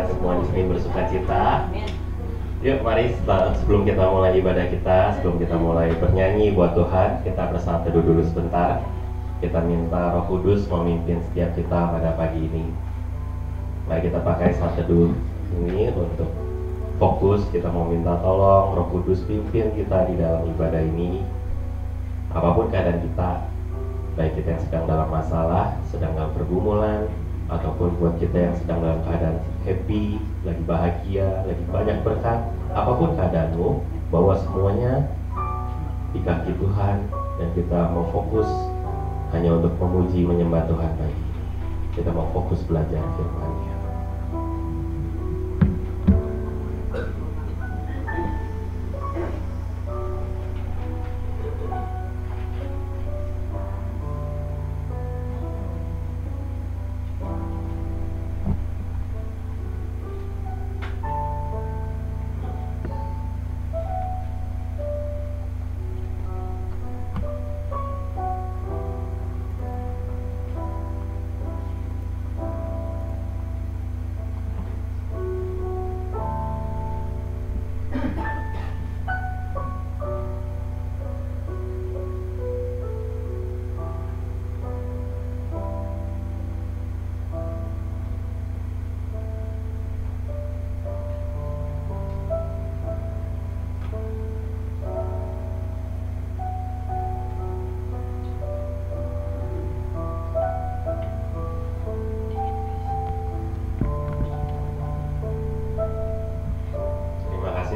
semua di sini bersuka cita. Yuk mari sebelum kita mulai ibadah kita, sebelum kita mulai bernyanyi buat Tuhan, kita bersatu teduh dulu sebentar. Kita minta Roh Kudus memimpin setiap kita pada pagi ini. Mari kita pakai saat teduh ini untuk fokus. Kita mau minta tolong Roh Kudus pimpin kita di dalam ibadah ini. Apapun keadaan kita, baik kita yang sedang dalam masalah, sedang dalam pergumulan, ataupun buat kita yang sedang dalam keadaan happy, lagi bahagia, lagi banyak berkat, apapun keadaanmu, bawa semuanya di kaki Tuhan, dan kita mau fokus hanya untuk memuji, menyembah Tuhan pagi ini. Kita mau fokus belajar firman-Nya.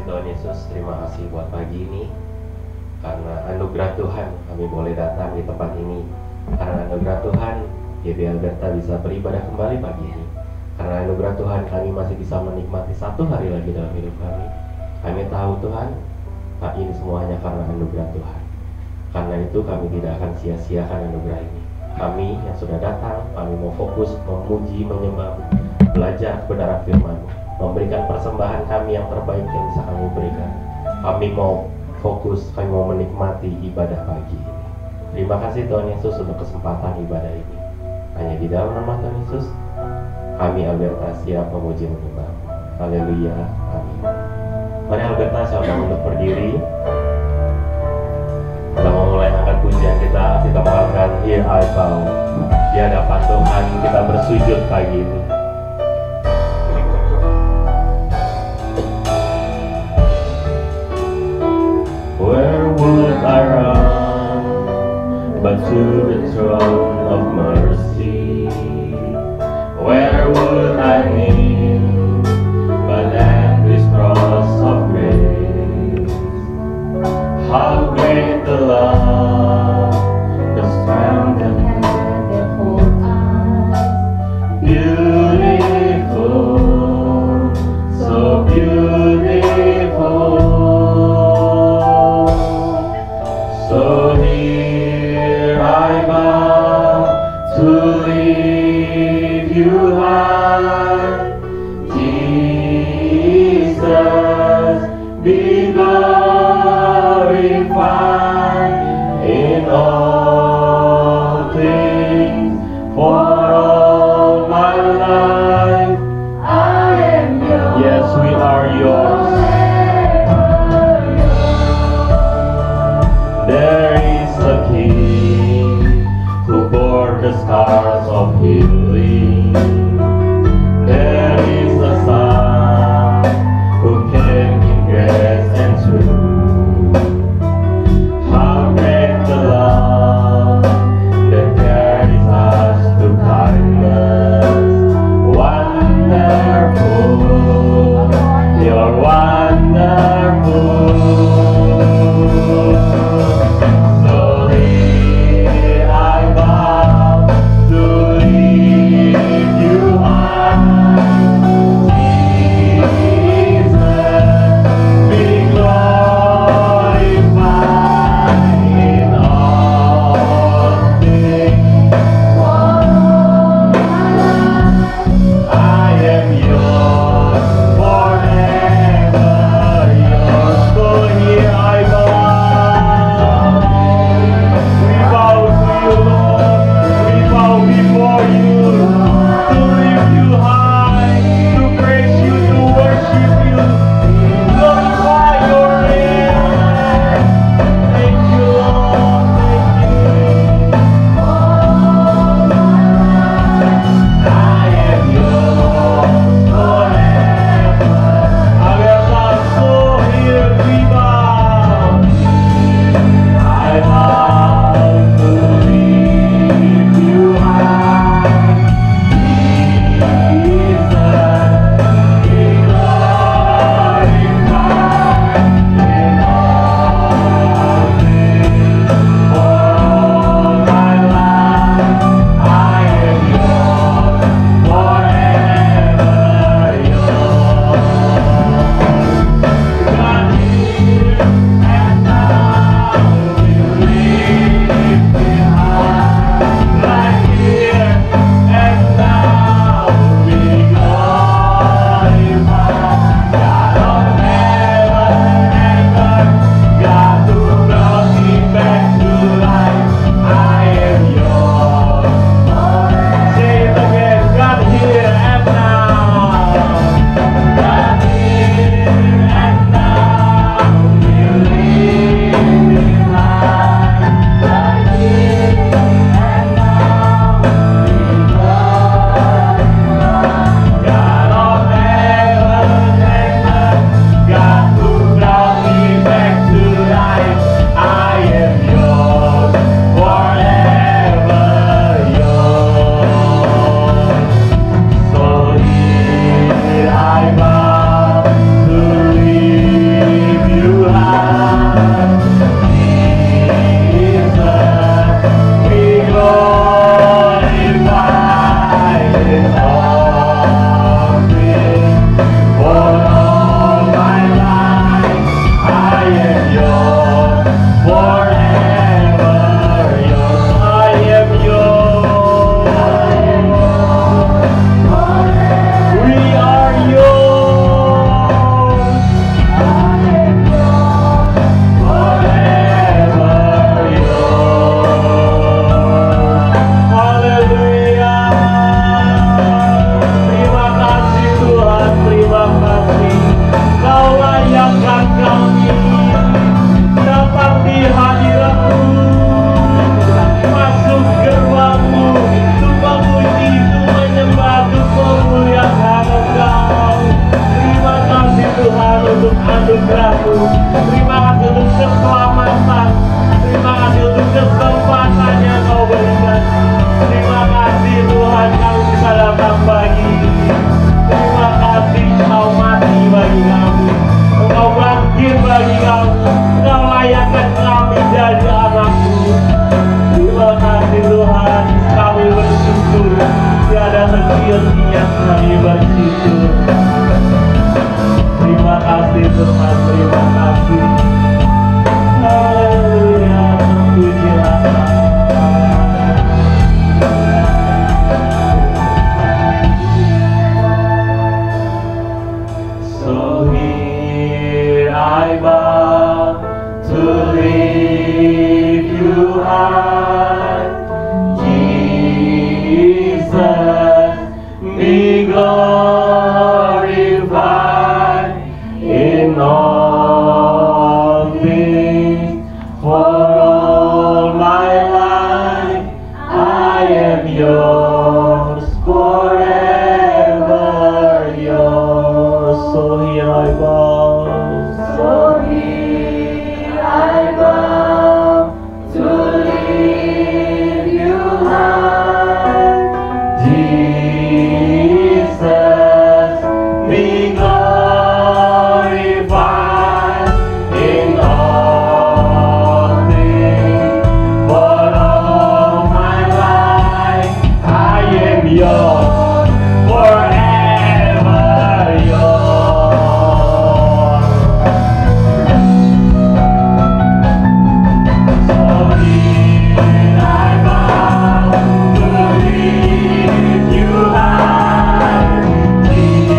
Tuhan Yesus, terima kasih buat pagi ini. Karena anugerah Tuhan kami boleh datang di tempat ini. Karena anugerah Tuhan YB Alberta bisa beribadah kembali pagi ini. Karena anugerah Tuhan kami masih bisa menikmati satu hari lagi dalam hidup kami. Kami tahu Tuhan, tak ini semuanya karena anugerah Tuhan. Karena itu kami tidak akan sia-siakan anugerah ini. Kami yang sudah datang, kami mau fokus memuji, menyembah, belajar kebenaran firman-Mu, memberikan persembahan kami yang terbaik yang bisa kami berikan. Kami mau fokus, kami mau menikmati ibadah pagi ini. Terima kasih Tuhan Yesus untuk kesempatan ibadah ini. Hanya di dalam nama Tuhan Yesus, kami Alberta siap memuji menyembah. Haleluya, amin. Mari Alberta siap untuk berdiri. Kita mau mulai angkat pujian kita mengatakan Here I Bow. Di hadapan Tuhan kita bersujud pagi ini. Where would I run but to the throne of mercy? Where would I kneel but at this cross of grace? How great the love, the strength and the hope eyes. Beautiful, so beautiful. So here I bow to lift you high, Jesus, be glorified in all things. For all my life I am yours. Yes, we are yours. There is a King who bore the scars of healing. There is a Son who came in grace and truth. How great the love that carries us to kindness. Wonderful, you're wonderful. So here I bow to thee. Kami bersyukur. Terima kasih Tuhan, terima kasih. Haleluya, terpujilah So here I bow to lift you high, Jesus, be glorified in all things. For all my life I am yours, forever yours. So here I bow. So here I bow to lift you high, Jesus, be glorified in all things. For all my life I am yours, forever yours. So here I bow to lift you high, Jesus,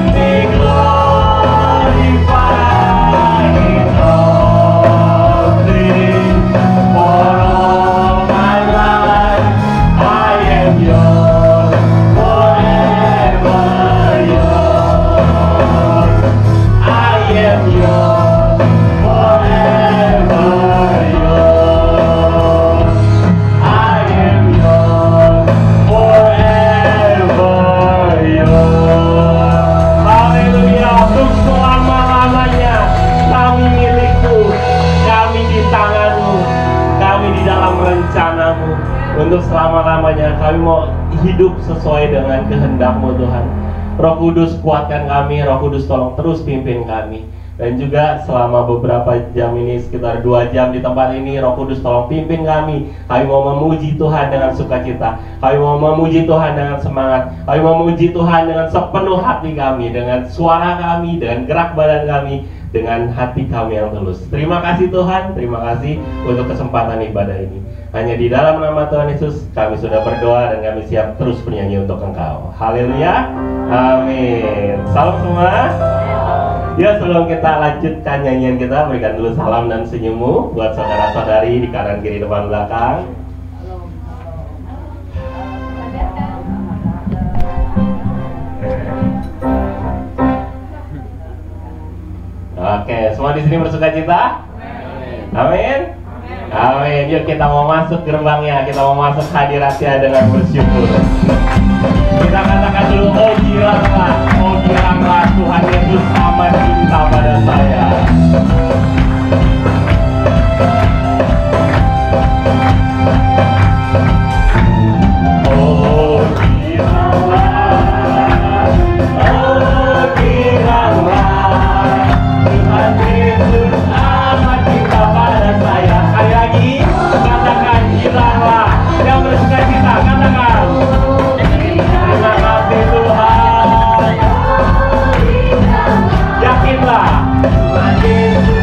be glorified in all things. For all my life I am yours, forever yours. I am yours, forever yours. I am yours, forever yours. Haleluya, untuk selama-lamanya kami milikmu, kami di tanganmu, kami di dalam rencanamu. Untuk selama-lamanya kami mau hidup sesuai dengan kehendak-Mu Tuhan. Roh Kudus kuatkan kami, Roh Kudus tolong terus pimpin kami. Dan juga selama beberapa jam ini, sekitar 2 jam di tempat ini, Roh Kudus tolong pimpin kami. Kami mau memuji Tuhan dengan sukacita, kami mau memuji Tuhan dengan semangat, kami mau memuji Tuhan dengan sepenuh hati kami, dengan suara kami, dengan gerak badan kami, dengan hati kami yang tulus. Terima kasih Tuhan, terima kasih untuk kesempatan ibadah ini. Hanya di dalam nama Tuhan Yesus kami sudah berdoa dan kami siap terus bernyanyi untuk Engkau. Haleluya, amin. Salam semua. Ya, sebelum kita lanjutkan nyanyian kita, berikan dulu salam dan senyummu buat saudara-saudari di kanan kiri depan belakang. Oke, semua di sini bersukacita? Amin. Amin. Yuk kita mau masuk gerbangnya, kita mau masuk hadiratnya dengan bersyukur. Kita katakan dulu, oh giranglah Tuhan Yesus amat cinta pada saya. Oh giranglah Tuhan Yesus amat cinta pada saya. Sekali lagi, katakan giranglah. Yang bersukacita, katakan. Terima kasih Tuhan. Yakinlah Tuhan Yesus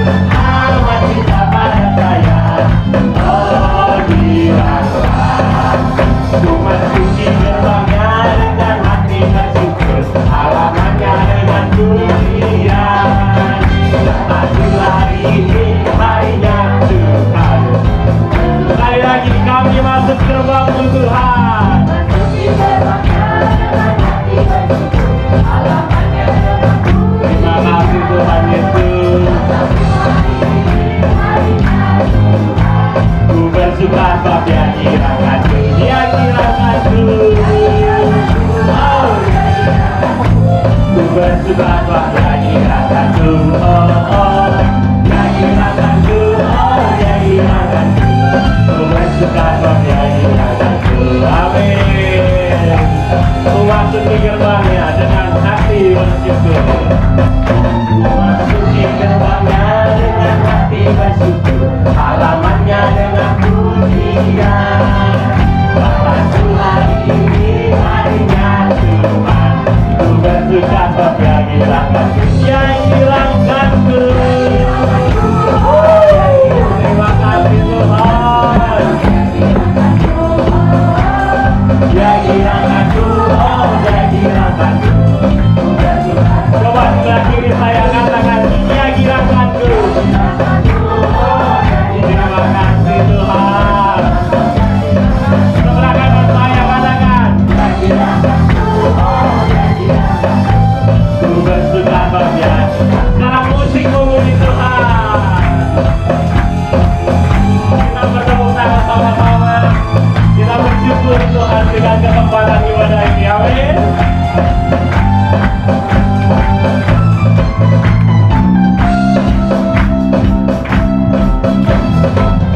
amin.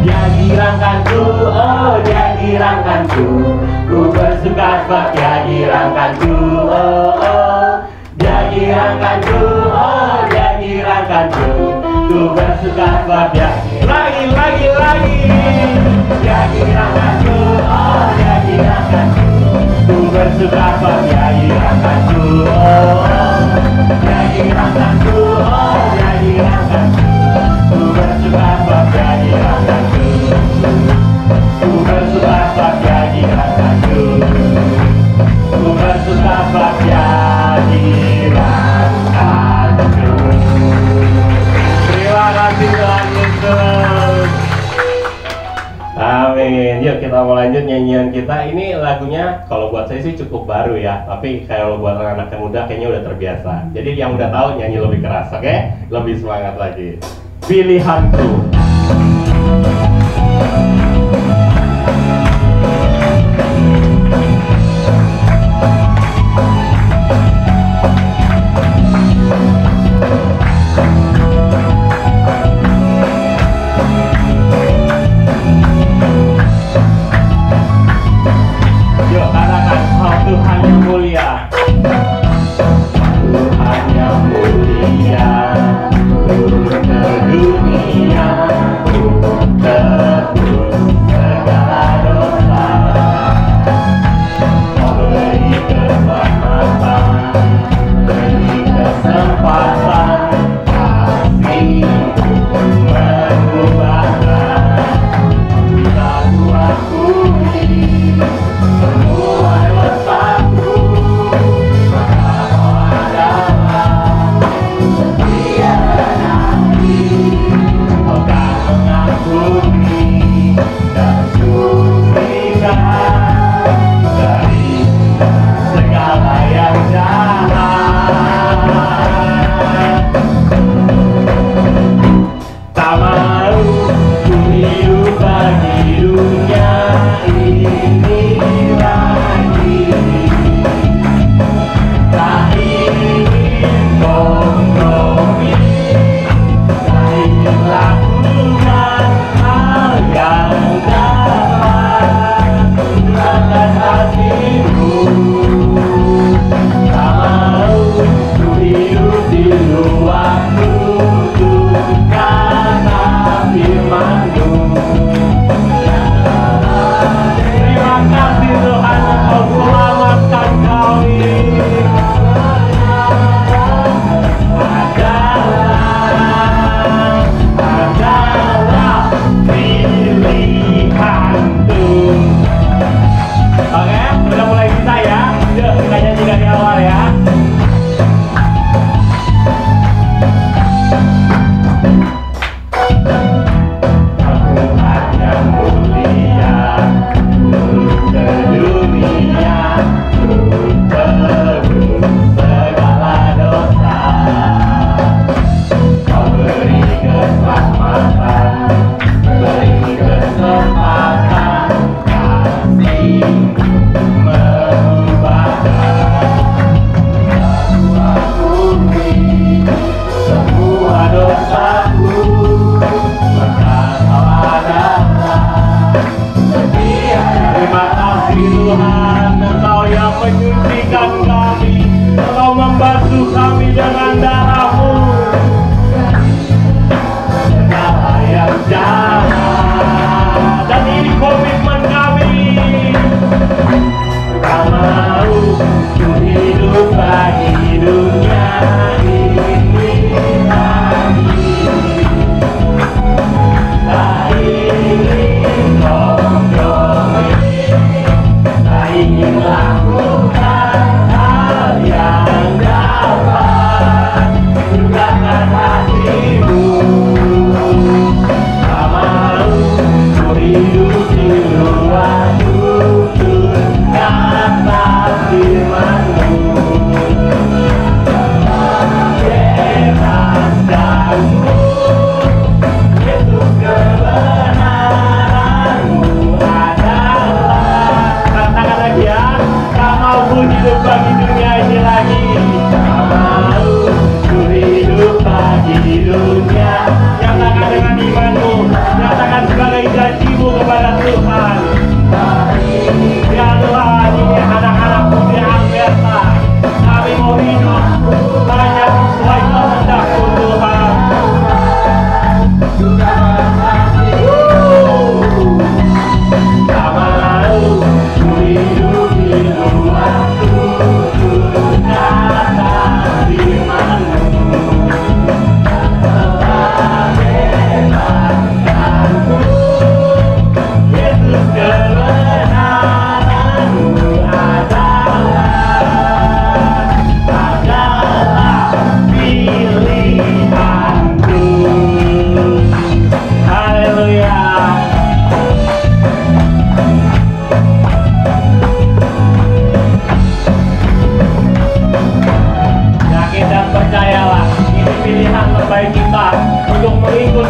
Dia dirangkanku, oh dia dirangkanku, ku bersuka sebab dia dirangkanku, oh oh. Dia dirangkanku, oh dia dirangkanku, ku bersuka sebab dia lagi. Dia dirangkanku, oh dia dirangkanku, ku bersuka sebab dia dirangkanku, oh oh. Dia dirangkanku, oh dia dirangkanku, ku bersuka sebab dia dirangkanku, ku bersuka sebab dia dirangkanku, ku bersuka sebab dia dirangkanku. Terima kasih Tuhan Yesus. Amin. Yuk kita mau lanjut nyanyian kita. Ini lagunya kalau buat saya sih cukup baru ya, tapi kalau buat anak-anak yang muda kayaknya udah terbiasa. Jadi yang udah tahu nyanyi lebih keras, oke? Lebih semangat lagi. Pilihanku. Yuk katakan, oh Tuhan yang mulia, Tuhan yang mulia, turun ke dunia, tebus segala dosa, beri keselamatan, beri kesempatan, kasih-Mu mengubahkan, kita ku akui semua dosaku, maka Kau adalah setia dan ahli, Kau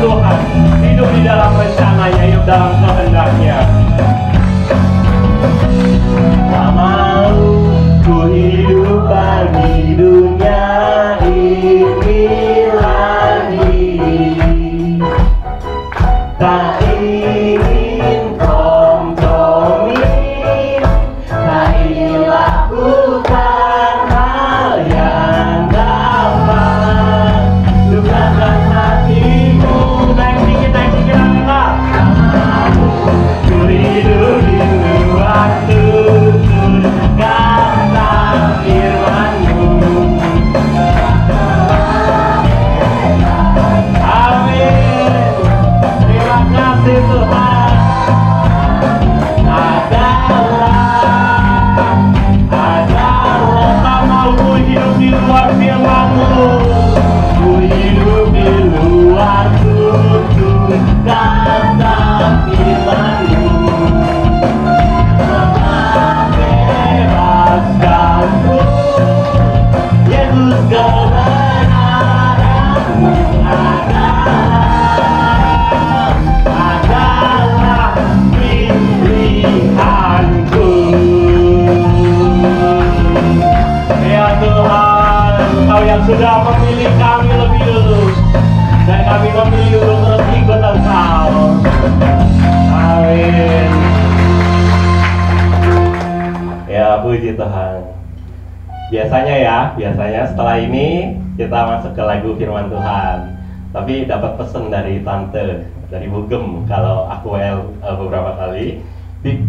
Tuhan, hidup di dalam rencananya, hidup dalam kehendaknya. Tak mau ku hidup bagi dunia ini lagi, tak ingin kompromi, tak ingin lakukan hal yang dapat lukakan hatimu. Naik dikit lah. Ku hidup di luar tutur kata firman-Mu. Amin. Terima kasih Tuhan. Adalah tak mau ku hidup di luar firman-Mu. Ku hidup di luar tutur kata firman-Mu. Bebaskanku, Yesus, kebenaran-Mu adalah pilihanku. Ya Tuhan, Engkau yang sudah memilih kami lebih dulu, dan kami memilih untuk terus ikut Engkau. Amin. Ya, puji Tuhan. Biasanya setelah ini kita masuk ke lagu firman Tuhan. Tapi dapat pesan dari tante, dari Bugem, kalau aku beberapa kali, Bik,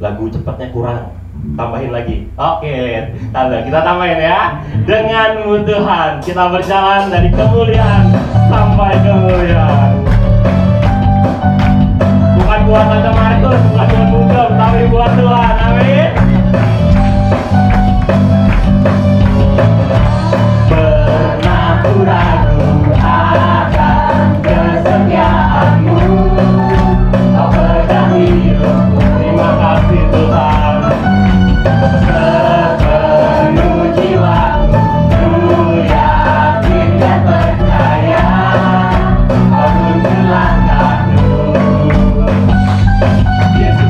lagu cepatnya kurang, tambahin lagi. Oke, tante, kita tambahin ya. Denganmu Tuhan, kita berjalan dari kemuliaan sampai kemuliaan. Bukan buat Tante Markus, bukan buat Bugem, tapi buat Tuhan. Amin. Pernah ku ragu akan kesetiaan-Mu, Kau pegang hidupku. Terima kasih Tuhan. Sepenuh jiwaku ku yakin dan percaya, Kau tuntun langkahku. Yesus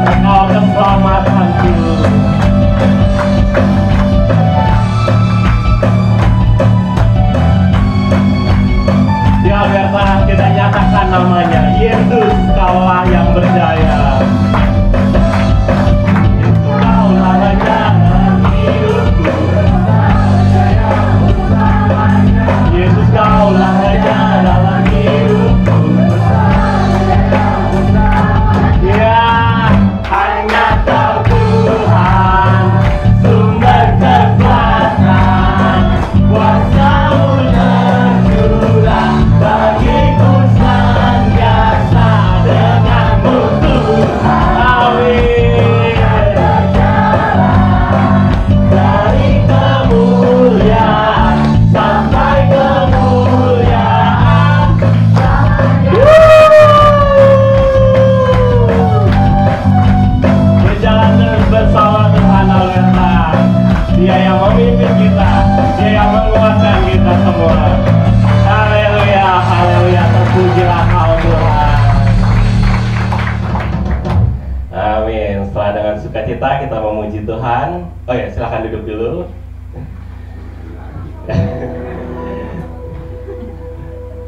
Engkau keselamatanku. Ya Alberta, kita nyatakan namanya, Yesus Kaulah yang berjaya. Yesus Kaulah Raja hidupku. Yesus Kaulah Raja dalam hidupku. Ya, hanya Kau Tuhan, sumber kekuatan, kuasa-Mu tercurah bagiku senantiasa denganmu Tuhan. Amin. Dari kemuliaan sampai kemuliaan. Berjalan terus bersama Tuhan Alberta. Dia yang memimpin kita, Dia yang menguatkan kita semua. Haleluya, haleluya, terpujilah Kau Tuhan. Amin. Setelah dengan sukacita kita memuji Tuhan. Oh ya, silakan duduk dulu.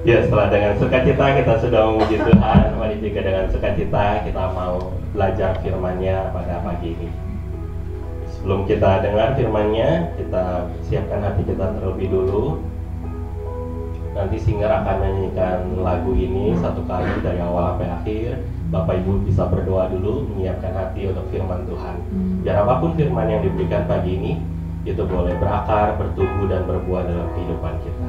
Ya, setelah dengan sukacita kita sudah memuji Tuhan. Mari juga dengan sukacita kita mau belajar firman-Nya pada pagi ini. Sebelum kita dengar firman-Nya, kita siapkan hati kita terlebih dulu. Nanti singer akan menyanyikan lagu ini satu kali dari awal sampai akhir. Bapak Ibu bisa berdoa dulu, menyiapkan hati untuk firman Tuhan. Biar apapun firman yang diberikan pagi ini, itu boleh berakar, bertumbuh, dan berbuah dalam kehidupan kita.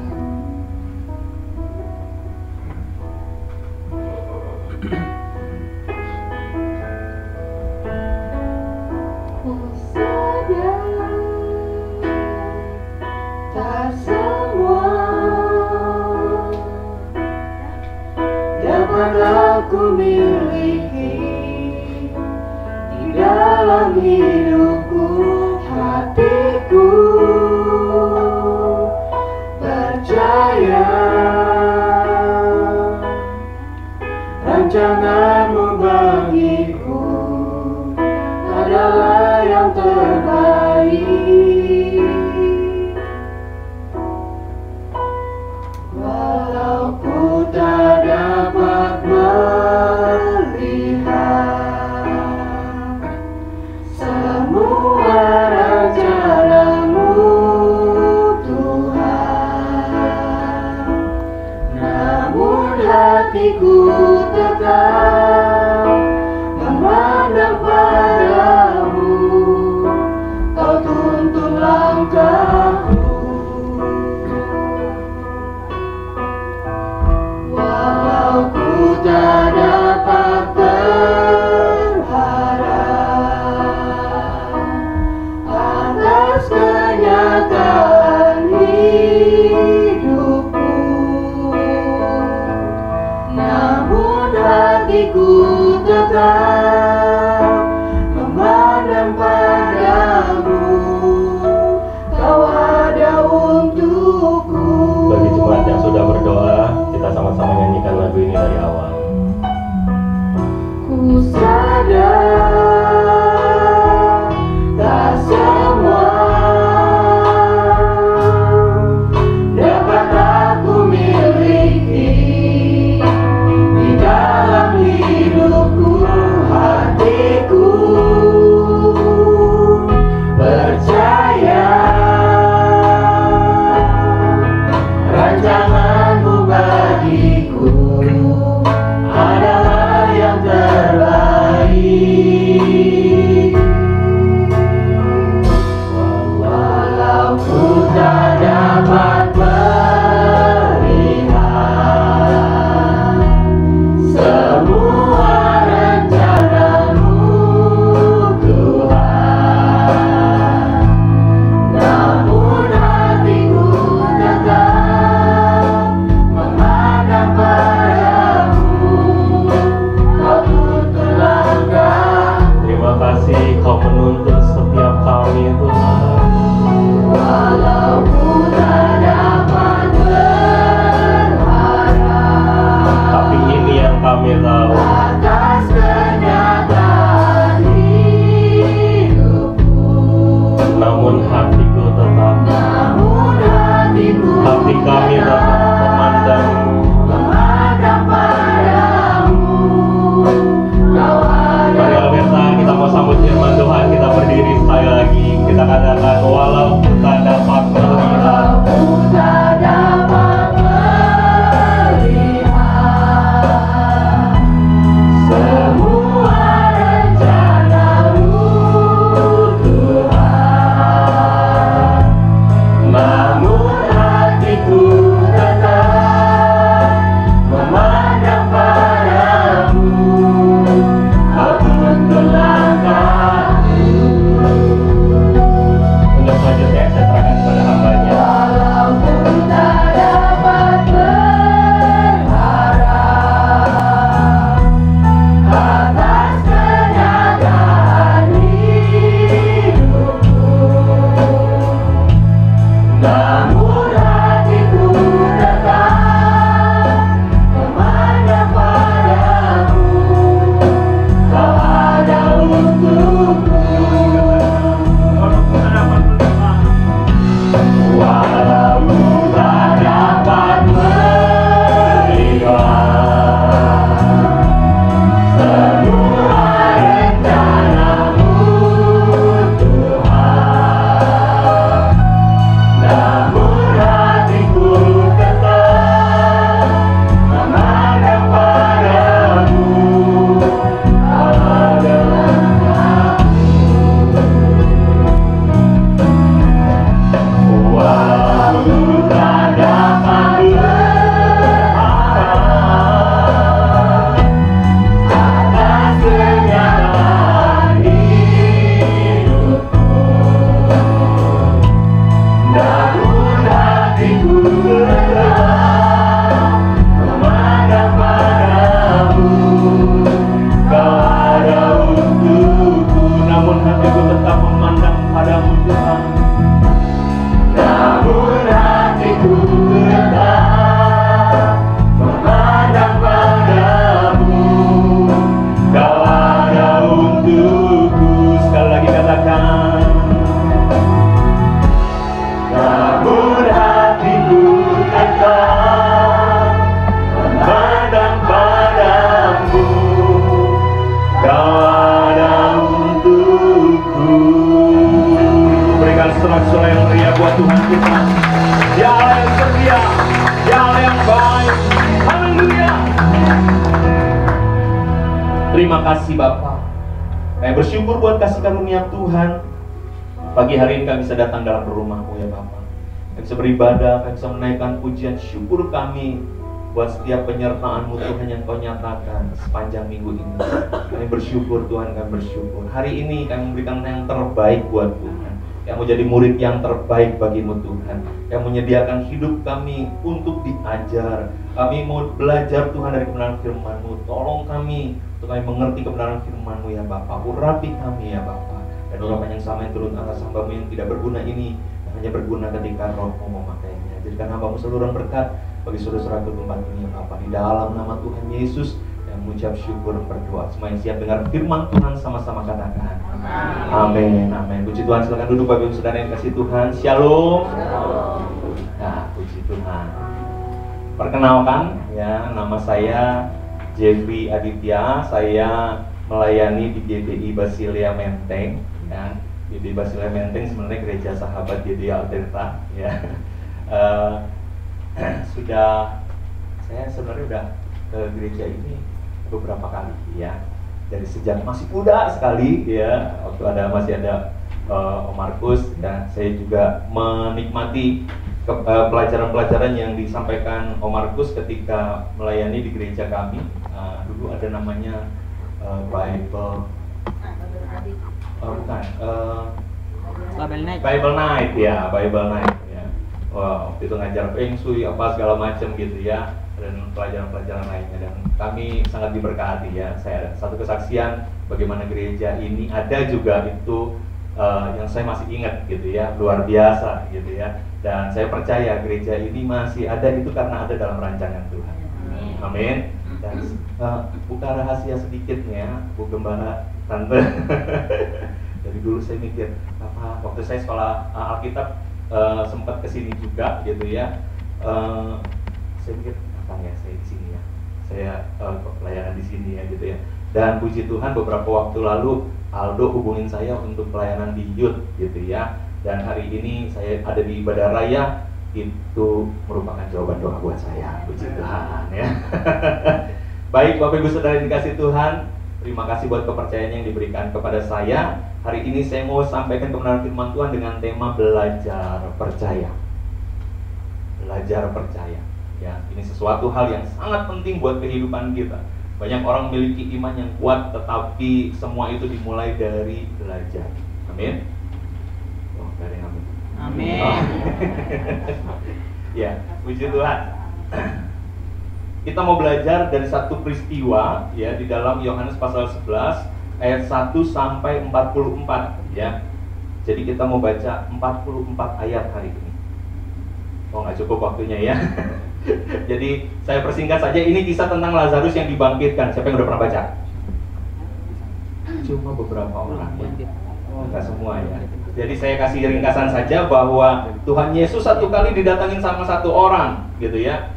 Ku sadar tak semua dapat aku miliki di dalam hidupku. Hatiku percaya rancangan-Mu bagiku adalah yang terbaik. Walau ku tak dapat melihat semua rencana-Mu Tuhan, namun hatiku tetap memandang padamu. Kau tuntun langkahku. Walau ku tak dapat berharap atas kenyataan hidupku, namun hatiku tetap memandang padamu. Kau ada untukku. Bagi jemaat yang sudah berdoa, kita sama-sama nyanyikan lagu ini dari awal. Ku sadar tak semua dapat aku miliki di dalam hidupku. terima kasih Bapa. Kami bersyukur buat kasih karunia Tuhan. Pagi hari ini kami bisa datang dalam rumah-Mu ya Bapa. Kami bisa beribadah, kami bisa menaikkan pujian syukur kami buat setiap penyertaan-Mu Tuhan yang Kau nyatakan sepanjang minggu ini. Kami bersyukur Tuhan, kami bersyukur. Hari ini kami memberikan yang terbaik buat Tuhan. Yang mau jadi murid yang terbaik bagi-Mu Tuhan. Yang menyediakan hidup kami untuk diajar. Kami mau belajar Tuhan dari kebenaran firman-Mu. Tolong kami untuk kami mengerti kebenaran firman-Mu ya Bapa. Urapi kami ya Bapa. Dan urapan yang sama yang turun atas hamba-Mu yang tidak berguna ini, yang hanya berguna ketika Roh-Mu memakainya. Jadikan hamba-Mu seluruh berkat bagi saudara-saudara ke tempat ini ya Bapa. Di dalam nama Tuhan Yesus yang mengucap syukur berdoa. Semua yang siap dengar firman Tuhan sama-sama katakan amin. Amin. Puji Tuhan, silakan duduk Bapak Ibu Saudara yang kasih Tuhan. Shalom. Nah, puji Tuhan. Perkenalkan ya, nama saya Jeffrey Aditya. Saya melayani di GBI Basilia Menteng ya. GBI Basilia Menteng sebenarnya gereja sahabat GBI Alberta ya. Saya sebenarnya udah ke gereja ini beberapa kali ya, dari sejak masih muda sekali ya, waktu masih ada Om Markus ya. Saya juga menikmati pelajaran-pelajaran yang disampaikan Om Markus ketika melayani di gereja kami. Dulu ada namanya Bible Night ya, Bible Night ya. Waktu itu ngajar Feng Shui apa segala macam gitu ya, dan pelajaran-pelajaran lainnya, dan kami sangat diberkati ya. Saya ada satu kesaksian bagaimana gereja ini ada juga itu yang saya masih ingat gitu ya, luar biasa gitu ya. Dan saya percaya gereja ini masih ada itu karena ada dalam rancangan Tuhan. Amin. Dan buka rahasia sedikitnya, Bu Gembala, Tante. Dari dulu saya mikir, waktu saya sekolah Alkitab sempat kesini juga gitu ya. Saya mikir, kapan ya saya di sini ya? Saya pelayanan di sini ya gitu ya. Dan puji Tuhan beberapa waktu lalu Aldo hubungin saya untuk pelayanan di youth gitu ya. Dan hari ini saya ada di Ibadah Raya, itu merupakan jawaban doa buat saya. Puji Tuhan ya. Baik Bapak Ibu Saudara yang dikasih Tuhan, terima kasih buat kepercayaan yang diberikan kepada saya. Hari ini saya mau sampaikan kebenaran firman Tuhan dengan tema belajar percaya. Belajar percaya ya, ini sesuatu hal yang sangat penting buat kehidupan kita. Banyak orang memiliki iman yang kuat, tetapi semua itu dimulai dari belajar. Amin. Dari amin. Amin. Oh. Ya, puji Tuhan. Kita mau belajar dari satu peristiwa ya di dalam Yohanes pasal 11 ayat 1 sampai 44 ya. Jadi kita mau baca 44 ayat hari ini. Oh, nggak cukup waktunya ya. Jadi saya persingkat saja, ini kisah tentang Lazarus yang dibangkitkan. Siapa yang udah pernah baca? Cuma beberapa orang ya. Enggak semua ya. Jadi saya kasih ringkasan saja bahwa Tuhan Yesus satu kali didatangin sama satu orang gitu ya.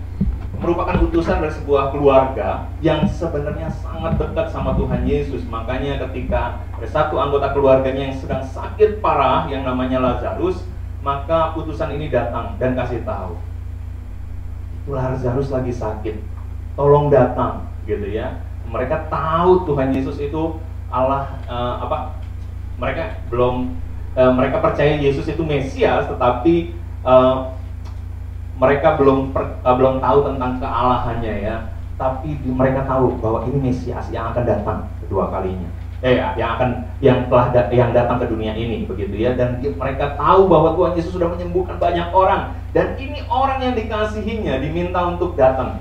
Merupakan utusan dari sebuah keluarga yang sebenarnya sangat dekat sama Tuhan Yesus. Makanya ketika ada satu anggota keluarganya yang sedang sakit parah yang namanya Lazarus, maka utusan ini datang dan kasih tahu, Lazarus lagi sakit, tolong datang gitu ya. Mereka tahu Tuhan Yesus itu Allah mereka percaya Yesus itu Mesias, tetapi mereka belum tahu tentang kealahannya ya. Tapi mereka tahu bahwa ini Mesias yang akan datang kedua kalinya. Yang datang ke dunia ini begitu ya. Dan mereka tahu bahwa Tuhan Yesus sudah menyembuhkan banyak orang, dan ini orang yang dikasihinya diminta untuk datang.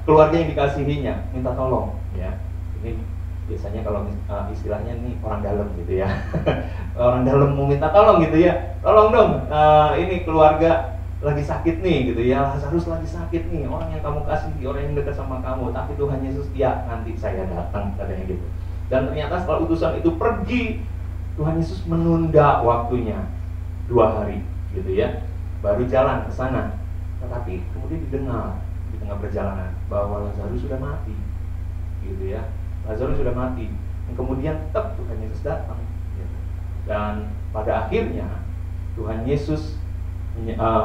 Keluarga yang dikasihinya minta tolong ya. Ini biasanya kalau istilahnya nih orang dalam gitu ya. Orang dalam mau minta tolong gitu ya. Tolong dong, ini keluarga lagi sakit nih gitu ya. Lazarus lagi sakit nih, orang yang kamu kasihi, orang yang dekat sama kamu. Tapi Tuhan Yesus, ya nanti saya datang, katanya gitu. Dan ternyata setelah utusan itu pergi, Tuhan Yesus menunda waktunya 2 hari gitu ya, baru jalan ke sana. Tetapi kemudian didengar di tengah perjalanan bahwa Lazarus sudah mati gitu ya. Lazarus sudah mati. Dan kemudian tetap Tuhan Yesus datang gitu. Dan pada akhirnya Tuhan Yesus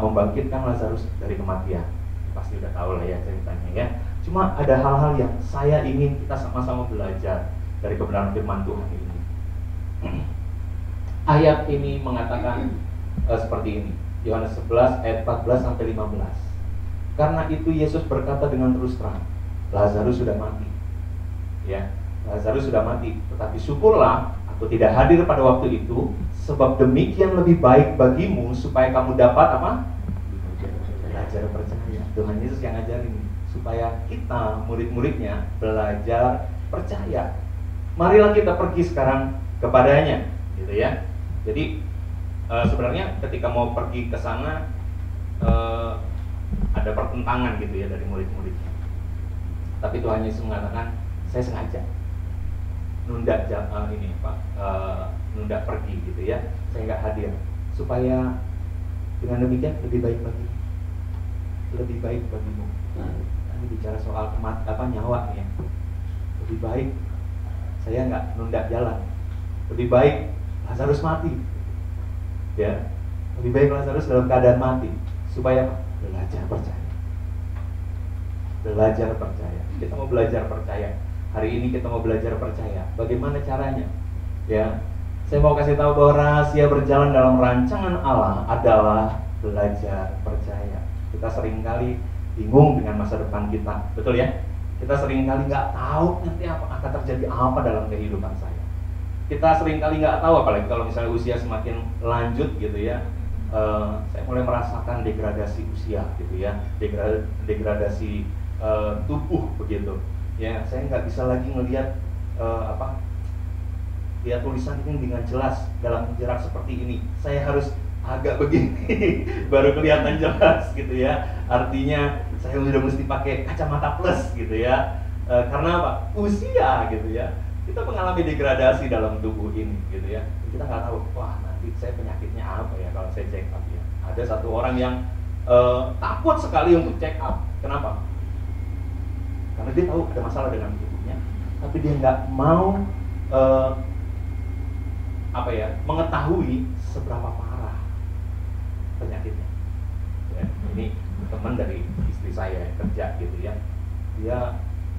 membangkitkan Lazarus dari kematian. Pasti udah tahu lah ya ceritanya ya. Cuma ada hal-hal yang saya ingin kita sama-sama belajar dari kebenaran firman Tuhan ini. Ayat ini mengatakan seperti ini. Yohanes 11 ayat 14 sampai 15. Karena itu Yesus berkata dengan terus terang, Lazarus sudah mati. Ya, Lazarus sudah mati. Tetapi syukurlah aku tidak hadir pada waktu itu, sebab demikian lebih baik bagimu supaya kamu dapat apa? Belajar percaya. Tuhan Yesus yang ngajarin supaya kita murid-muridnya belajar percaya. Marilah kita pergi sekarang kepadanya, gitu ya. Jadi sebenarnya ketika mau pergi ke sana ada pertentangan gitu ya dari murid-muridnya. Tapi Tuhan Yesus mengatakan, saya sengaja nunda nunda pergi gitu ya. Saya nggak hadir supaya dengan demikian lebih baik bagimu. Ini bicara soal nyawa nih ya. Lebih baik saya nggak nunda jalan. Lebih baik Lazarus mati. Ya, lebih baik Lazarus dalam keadaan mati supaya belajar percaya. Belajar percaya. Kita mau belajar percaya. Hari ini kita mau belajar percaya. Bagaimana caranya? Ya, saya mau kasih tahu bahwa rahasia berjalan dalam rancangan Allah adalah belajar percaya. Kita seringkali bingung dengan masa depan kita, betul ya? Kita seringkali nggak tahu nanti apa akan terjadi apa dalam kehidupan saya. Kita seringkali nggak tahu, apalagi kalau misalnya usia semakin lanjut gitu ya. Saya mulai merasakan degradasi usia gitu ya, degradasi tubuh begitu. Ya, saya nggak bisa lagi ngelihat lihat tulisan ini dengan jelas dalam jarak seperti ini. Saya harus agak begini baru kelihatan jelas gitu ya. Artinya saya udah mesti pakai kacamata plus gitu ya. Karena apa? Usia gitu ya. Kita mengalami degradasi dalam tubuh ini gitu ya. Kita nggak tahu, wah nanti saya penyakitnya apa ya kalau saya check up ya. Ada satu orang yang takut sekali untuk check up. Kenapa? Karena dia tahu ada masalah dengan tubuhnya, tapi dia nggak mau mengetahui seberapa parah penyakitnya. Ya, ini teman dari istri saya yang kerja gitu ya.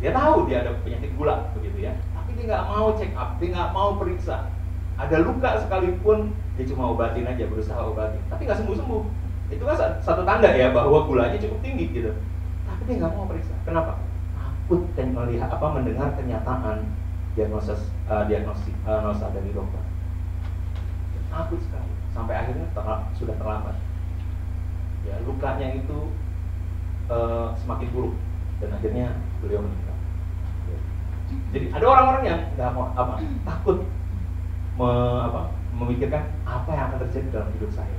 Dia tahu dia ada penyakit gula begitu ya, tapi dia nggak mau check up, dia nggak mau periksa. Ada luka sekalipun dia cuma obatin aja, berusaha obatin, tapi nggak sembuh-sembuh. Itu kan satu tanda ya bahwa gulanya cukup tinggi gitu. Tapi dia nggak mau periksa. Kenapa? Takut dan mendengar kenyataan diagnosa dari dokter. Takut sekali. Sampai akhirnya sudah terlambat. Ya, lukanya itu semakin buruk dan akhirnya beliau meninggal. Jadi ada orang-orang yang nggak mau takut memikirkan apa yang akan terjadi dalam hidup saya.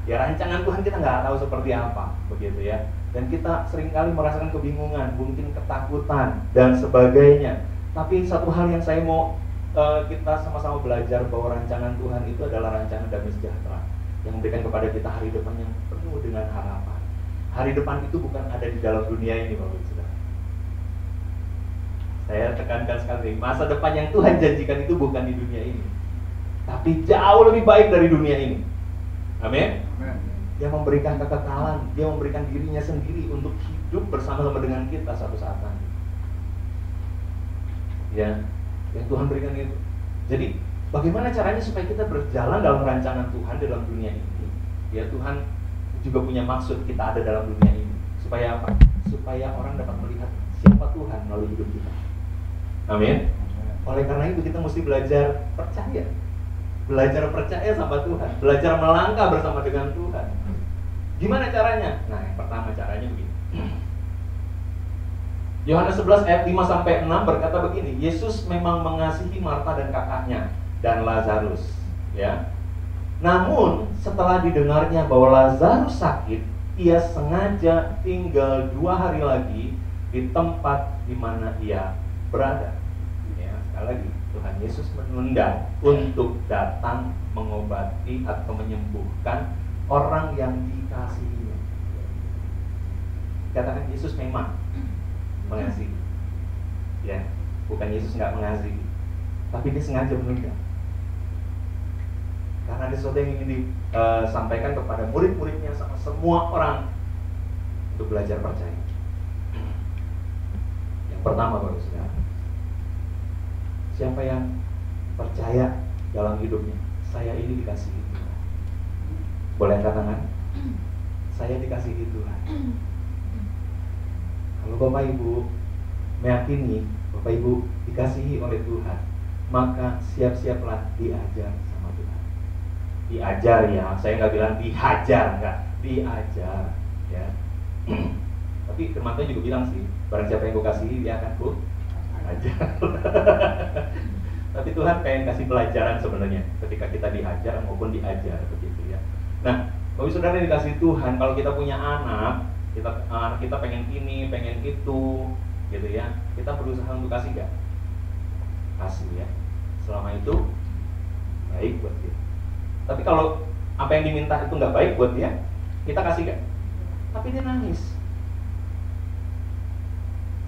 Ya, rancangan Tuhan kita nggak tahu seperti apa begitu ya. Dan kita seringkali merasakan kebingungan, mungkin ketakutan dan sebagainya. Tapi satu hal yang saya mau kita sama-sama belajar bahwa rancangan Tuhan itu adalah rancangan damai sejahtera yang memberikan kepada kita hari depan yang penuh dengan harapan. Hari depan itu bukan ada di dalam dunia ini, Bapak Ibu Saudara. Saya tekankan sekali, masa depan yang Tuhan janjikan itu bukan di dunia ini, tapi jauh lebih baik dari dunia ini. Amin. Dia memberikan kekekalan, dia memberikan dirinya sendiri untuk hidup bersama-sama dengan kita suatu saat nanti. Ya, yang Tuhan berikan itu. Jadi, bagaimana caranya supaya kita berjalan dalam rancangan Tuhan dalam dunia ini? Ya, Tuhan juga punya maksud kita ada dalam dunia ini. Supaya apa? Supaya orang dapat melihat siapa Tuhan melalui hidup kita. Amin. Oleh karena itu kita mesti belajar percaya. Belajar percaya sama Tuhan, belajar melangkah bersama dengan Tuhan. Gimana caranya? Nah, yang pertama caranya begini. Yohanes 11 ayat 5 sampai 6 berkata begini, Yesus memang mengasihi Marta dan kakaknya dan Lazarus, ya. Namun setelah didengarnya bahwa Lazarus sakit, ia sengaja tinggal 2 hari lagi di tempat di mana ia berada. Ya, sekali lagi Tuhan Yesus menunda untuk datang mengobati atau menyembuhkan orang yang dikasihinya. Katakan Yesus memang mengasihi, ya, bukan Yesus nggak mengasihi, tapi dia sengaja menunda karena ada sesuatu yang ingin disampaikan kepada murid-muridnya sama semua orang untuk belajar percaya. Yang pertama, Bapak Saudara, Siapa yang percaya dalam hidupnya, saya ini dikasihi Tuhan. Boleh angkat tangan? Saya dikasihi Tuhan. Kalau Bapak Ibu meyakini Bapak Ibu dikasihi oleh Tuhan, maka siap-siaplah diajar sama Tuhan. Diajar ya, saya nggak bilang dihajar, enggak, diajar ya. Tapi firman Tuhan juga bilang sih, barang siapa yang Ku kasihi dia akan Ku ajar. Tapi Tuhan pengen kasih pelajaran sebenarnya ketika kita dihajar maupun diajar begitu ya. Nah, Bapak Saudara dikasih Tuhan, kalau kita punya anak kita pengen ini, pengen itu, gitu ya. Kita berusaha untuk kasih nggak? Kasih ya. Selama itu baik buat dia. Tapi kalau apa yang diminta itu nggak baik buat dia, kita kasih nggak? Tapi dia nangis.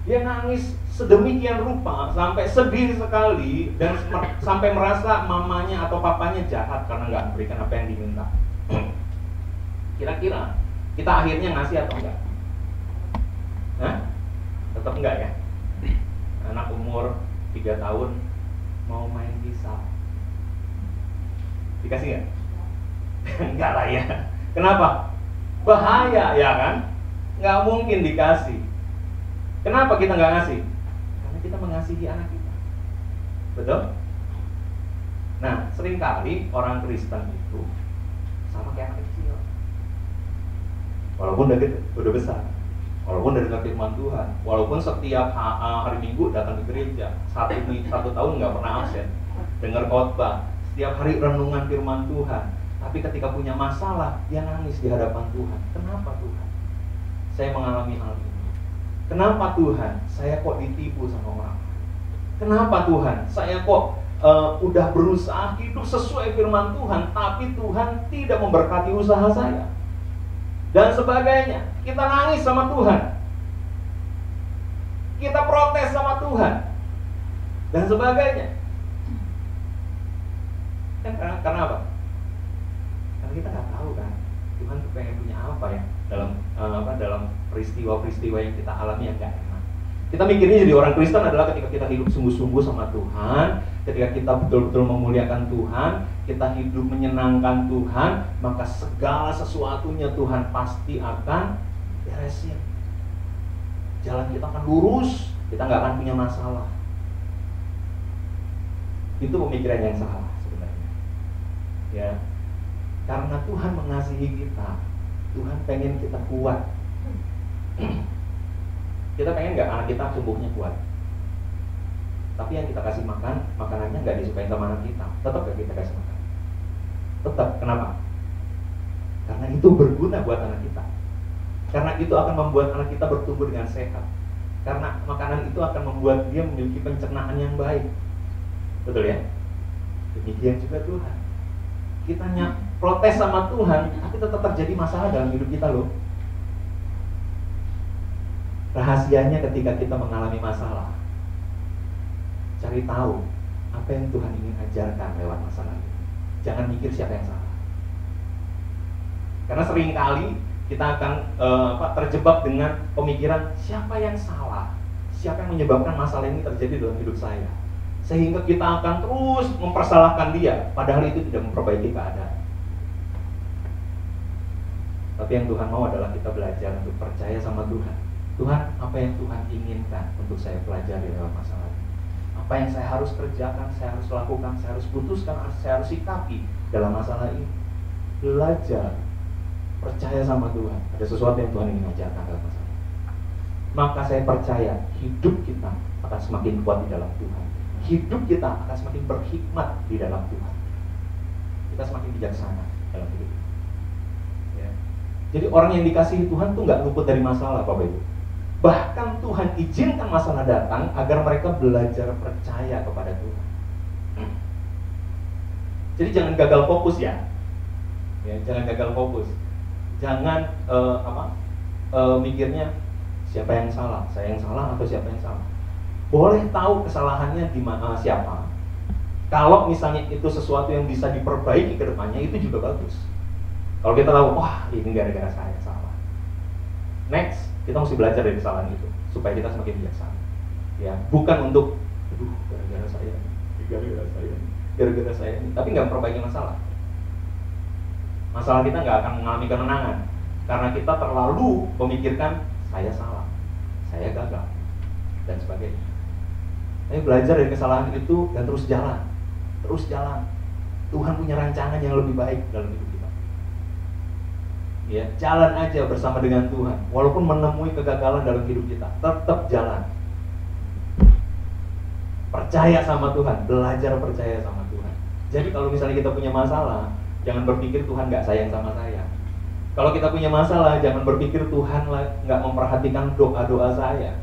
Dia nangis sedemikian rupa sampai sedih sekali dan sampai merasa mamanya atau papanya jahat karena nggak memberikan apa yang diminta. Kira-kira kita akhirnya ngasih atau enggak? Hah? Tetap enggak ya? Anak umur 3 tahun mau main pisau, dikasih nggak? Enggak lah ya. Kenapa? Bahaya ya kan? Nggak mungkin dikasih. Kenapa kita nggak ngasih? Karena kita mengasihi anak kita. Betul? Nah, seringkali orang Kristen itu sama kayak anak kecil. Walaupun udah besar, walaupun udah dengar firman Tuhan, walaupun setiap hari Minggu datang ke gereja, satu tahun nggak pernah absen, dengar khotbah, setiap hari renungan firman Tuhan, tapi ketika punya masalah dia nangis di hadapan Tuhan. Kenapa Tuhan? Saya mengalami hal ini. Kenapa Tuhan? Saya kok ditipu sama orang? Kenapa Tuhan? Saya kok udah berusaha hidup sesuai firman Tuhan, tapi Tuhan tidak memberkati usaha saya. Dan sebagainya. Kita nangis sama Tuhan, kita protes sama Tuhan, dan sebagainya. Kan karena apa? Karena kita nggak tahu kan Tuhan tuh pengen punya apa ya dalam peristiwa-peristiwa yang kita alami yang nggak enak. Kita mikirnya jadi orang Kristen adalah ketika kita hidup sungguh-sungguh sama Tuhan, ketika kita betul-betul memuliakan Tuhan, kita hidup menyenangkan Tuhan, maka segala sesuatunya Tuhan pasti akan beresin. Jalan kita akan lurus, kita nggak akan punya masalah. Itu pemikiran yang salah sebenarnya. Ya, karena Tuhan mengasihi kita, Tuhan pengen kita kuat. Kita pengen nggak anak kita tumbuhnya kuat? Tapi yang kita kasih makan, makanannya nggak disukai sama anak kita, tetap nggak kita kasih makan? Tetap. Kenapa? Karena itu berguna buat anak kita. Karena itu akan membuat anak kita bertumbuh dengan sehat. Karena makanan itu akan membuat dia memiliki pencernaan yang baik. Betul ya? Demikian juga Tuhan. Kita protes sama Tuhan, tapi tetap terjadi masalah dalam hidup kita loh. Rahasianya ketika kita mengalami masalah, cari tahu apa yang Tuhan ingin ajarkan lewat masalah ini. Jangan mikir siapa yang salah. Karena seringkali kita akan terjebak dengan pemikiran siapa yang salah, siapa yang menyebabkan masalah ini terjadi dalam hidup saya, sehingga kita akan terus mempersalahkan dia, padahal itu tidak memperbaiki keadaan. Tapi yang Tuhan mau adalah kita belajar untuk percaya sama Tuhan. Tuhan, apa yang Tuhan inginkan untuk saya pelajari dalam masalah ini? Apa yang saya harus kerjakan, saya harus lakukan, saya harus putuskan, saya harus sikapi dalam masalah ini? Belajar, percaya sama Tuhan. Ada sesuatu yang Tuhan ingin ajarkan dalam masalah ini. Maka saya percaya hidup kita akan semakin kuat di dalam Tuhan. Hidup kita akan semakin berhikmat di dalam Tuhan. Kita semakin bijaksana dalam hidup. Ya. Jadi orang yang dikasihi Tuhan tuh nggak luput dari masalah, Bapak Ibu. Bahkan Tuhan izinkan masalah datang agar mereka belajar percaya kepada Tuhan. Jadi jangan gagal fokus ya. Jangan gagal fokus. Jangan mikirnya siapa yang salah, saya yang salah atau siapa yang salah. Boleh tahu kesalahannya di mana siapa. Kalau misalnya itu sesuatu yang bisa diperbaiki ke depannya, itu juga bagus. Kalau kita tahu, wah ini gara-gara saya salah. Next, kita mesti belajar dari kesalahan itu supaya kita semakin bijaksana. Ya, bukan untuk, gara-gara saya gara-gara saya ini, tapi nggak memperbaiki masalah. Masalah kita nggak akan mengalami kemenangan karena kita terlalu memikirkan saya salah, saya gagal, dan sebagainya. Tapi belajar dari kesalahan itu dan terus jalan. Tuhan punya rancangan yang lebih baik dalam hidup kita. Ya, jalan aja bersama dengan Tuhan. Walaupun menemui kegagalan dalam hidup kita, tetap jalan. Percaya sama Tuhan, belajar percaya sama Tuhan. Jadi kalau misalnya kita punya masalah, jangan berpikir Tuhan nggak sayang sama saya. Kalau kita punya masalah, jangan berpikir Tuhan nggak memperhatikan doa-doa saya.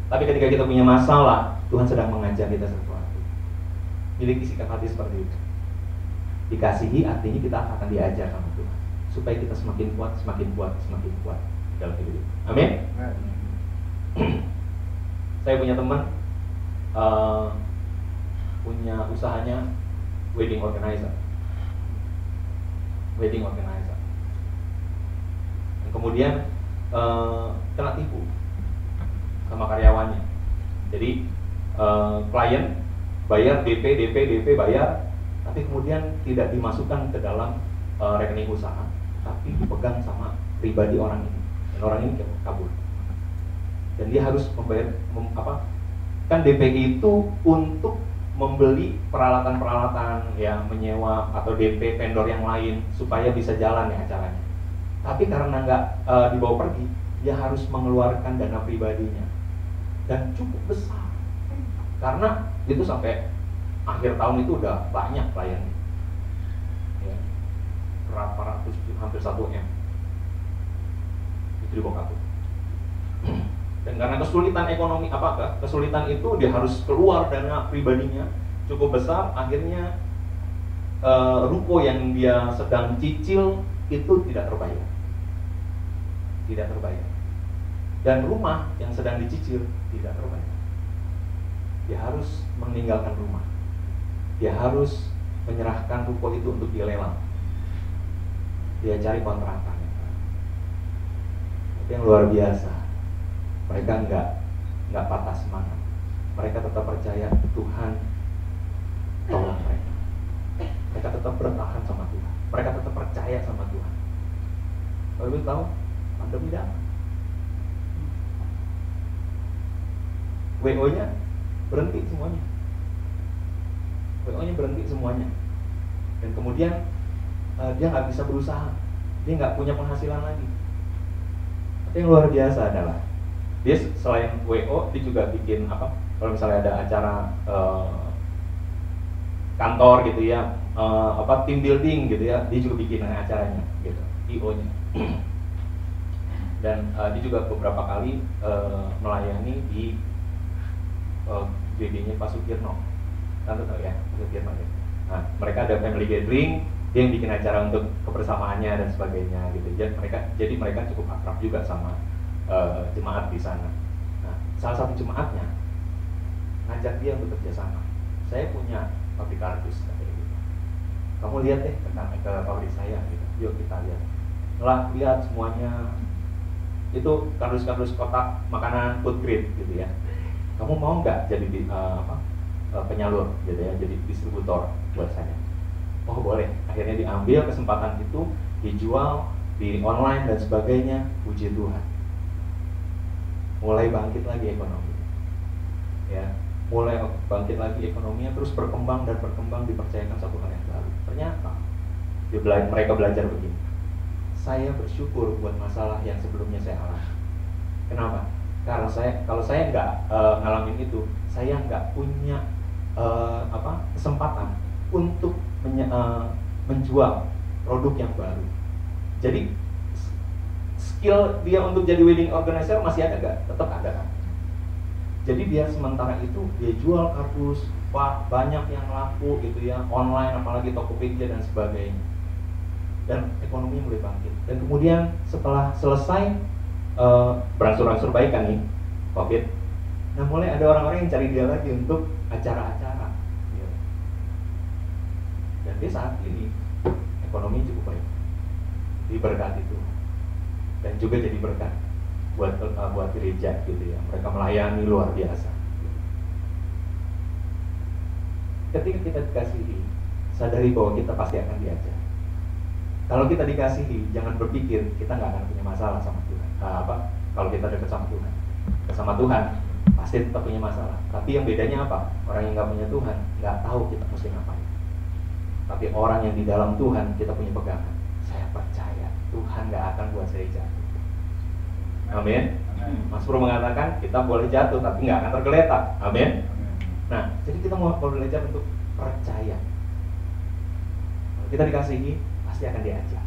Tapi ketika kita punya masalah, Tuhan sedang mengajar kita sesuatu. Miliki sikap hati seperti itu. Dikasihi artinya kita akan diajar sama Tuhan, supaya kita semakin kuat dalam hidup. Amin. Saya punya teman, punya usahanya wedding organizer. Dan kemudian kena tipu sama karyawannya. Jadi klien bayar DP bayar, tapi kemudian tidak dimasukkan ke dalam rekening usaha, tapi dipegang sama pribadi orang ini, dan orang ini kabur. Dan dia harus membayar kan DP itu untuk membeli peralatan-peralatan ya, menyewa atau DP vendor yang lain supaya bisa jalan ya acaranya. Tapi karena nggak dibawa pergi, dia harus mengeluarkan dana pribadinya dan cukup besar. Karena itu sampai akhir tahun itu udah banyak kliennya, ya, berapa ratus, hampir 1 M itu dibawa kabur. Dan karena kesulitan ekonomi, kesulitan itu dia harus keluar dana pribadinya cukup besar, akhirnya ruko yang dia sedang cicil itu tidak terbayar, dan rumah yang sedang dicicil tidak terbayar. Dia harus meninggalkan rumah, dia harus menyerahkan ruko itu untuk dilelang, dia cari kontrakan. Itu yang luar biasa. Mereka nggak patah semangat, mereka tetap percaya Tuhan tolong mereka. Mereka tetap bertahan sama Tuhan, mereka tetap percaya sama Tuhan. Kalau ibu tahu, pandemi datang, WO-nya berhenti semuanya, dan kemudian dia nggak bisa berusaha, dia nggak punya penghasilan lagi. Tapi yang luar biasa adalah dia selain WO, dia juga bikin kalau misalnya ada acara kantor gitu ya, team building gitu ya, dia juga bikin acaranya gitu, IO-nya. Dan dia juga beberapa kali melayani di GD-nya Pak Sukirno, Tante tahu ya, Pak Sukirno ya. Nah, mereka ada family gathering, dia yang bikin acara untuk kebersamaannya dan sebagainya gitu. Jadi mereka cukup akrab juga sama jemaat di sana. Nah, salah satu jemaatnya ngajak dia untuk kerjasama. Saya punya pabrik kardus, katanya gitu. Kamu lihat deh ke pabrik saya gitu. Yuk kita lihat. Setelah lihat semuanya, itu kardus-kardus kotak makanan food grade gitu ya. Kamu mau nggak jadi penyalur gitu ya, jadi distributor buat saya? Oh boleh. Akhirnya diambil kesempatan itu, dijual di online dan sebagainya. Puji Tuhan, mulai bangkit lagi ekonomi, ya, mulai bangkit lagi ekonominya, terus berkembang, dipercayakan satu hal yang baru. Ternyata mereka belajar begini. Saya bersyukur buat masalah yang sebelumnya saya alami. Kenapa? Karena kalau saya nggak ngalamin itu, saya nggak punya kesempatan untuk menjual produk yang baru. Jadi skill dia untuk jadi wedding organizer masih ada nggak? Tetap ada kan? Jadi dia sementara itu dia jual kardus, banyak yang laku gitu ya, online, apalagi Tokopedia dan sebagainya. Dan ekonomi mulai bangkit. Dan kemudian setelah selesai berangsur-angsur baik kan nih COVID, nah mulai ada orang-orang yang cari dia lagi untuk acara-acara ya. Dan dia saat ini ekonomi cukup baik, diberkati Tuhan, dan juga jadi berkat buat gereja gitu ya. Mereka melayani luar biasa. ketika kita dikasihi, sadari bahwa kita pasti akan diajar. Kalau kita dikasihi, jangan berpikir kita nggak akan punya masalah sama Tuhan. Kalau kita dekat sama Tuhan, pasti tetap punya masalah. Tapi yang bedanya apa? Orang yang nggak punya Tuhan nggak tahu kita mesti ngapain. Tapi orang yang di dalam Tuhan, kita punya pegangan. Saya percaya Tuhan nggak akan buat saya jatuh. Amin. Mas Bro mengatakan kita boleh jatuh tapi nggak akan tergeletak. Amin. Nah, jadi kita mau belajar untuk percaya. Kalau kita dikasihi, pasti akan diajar.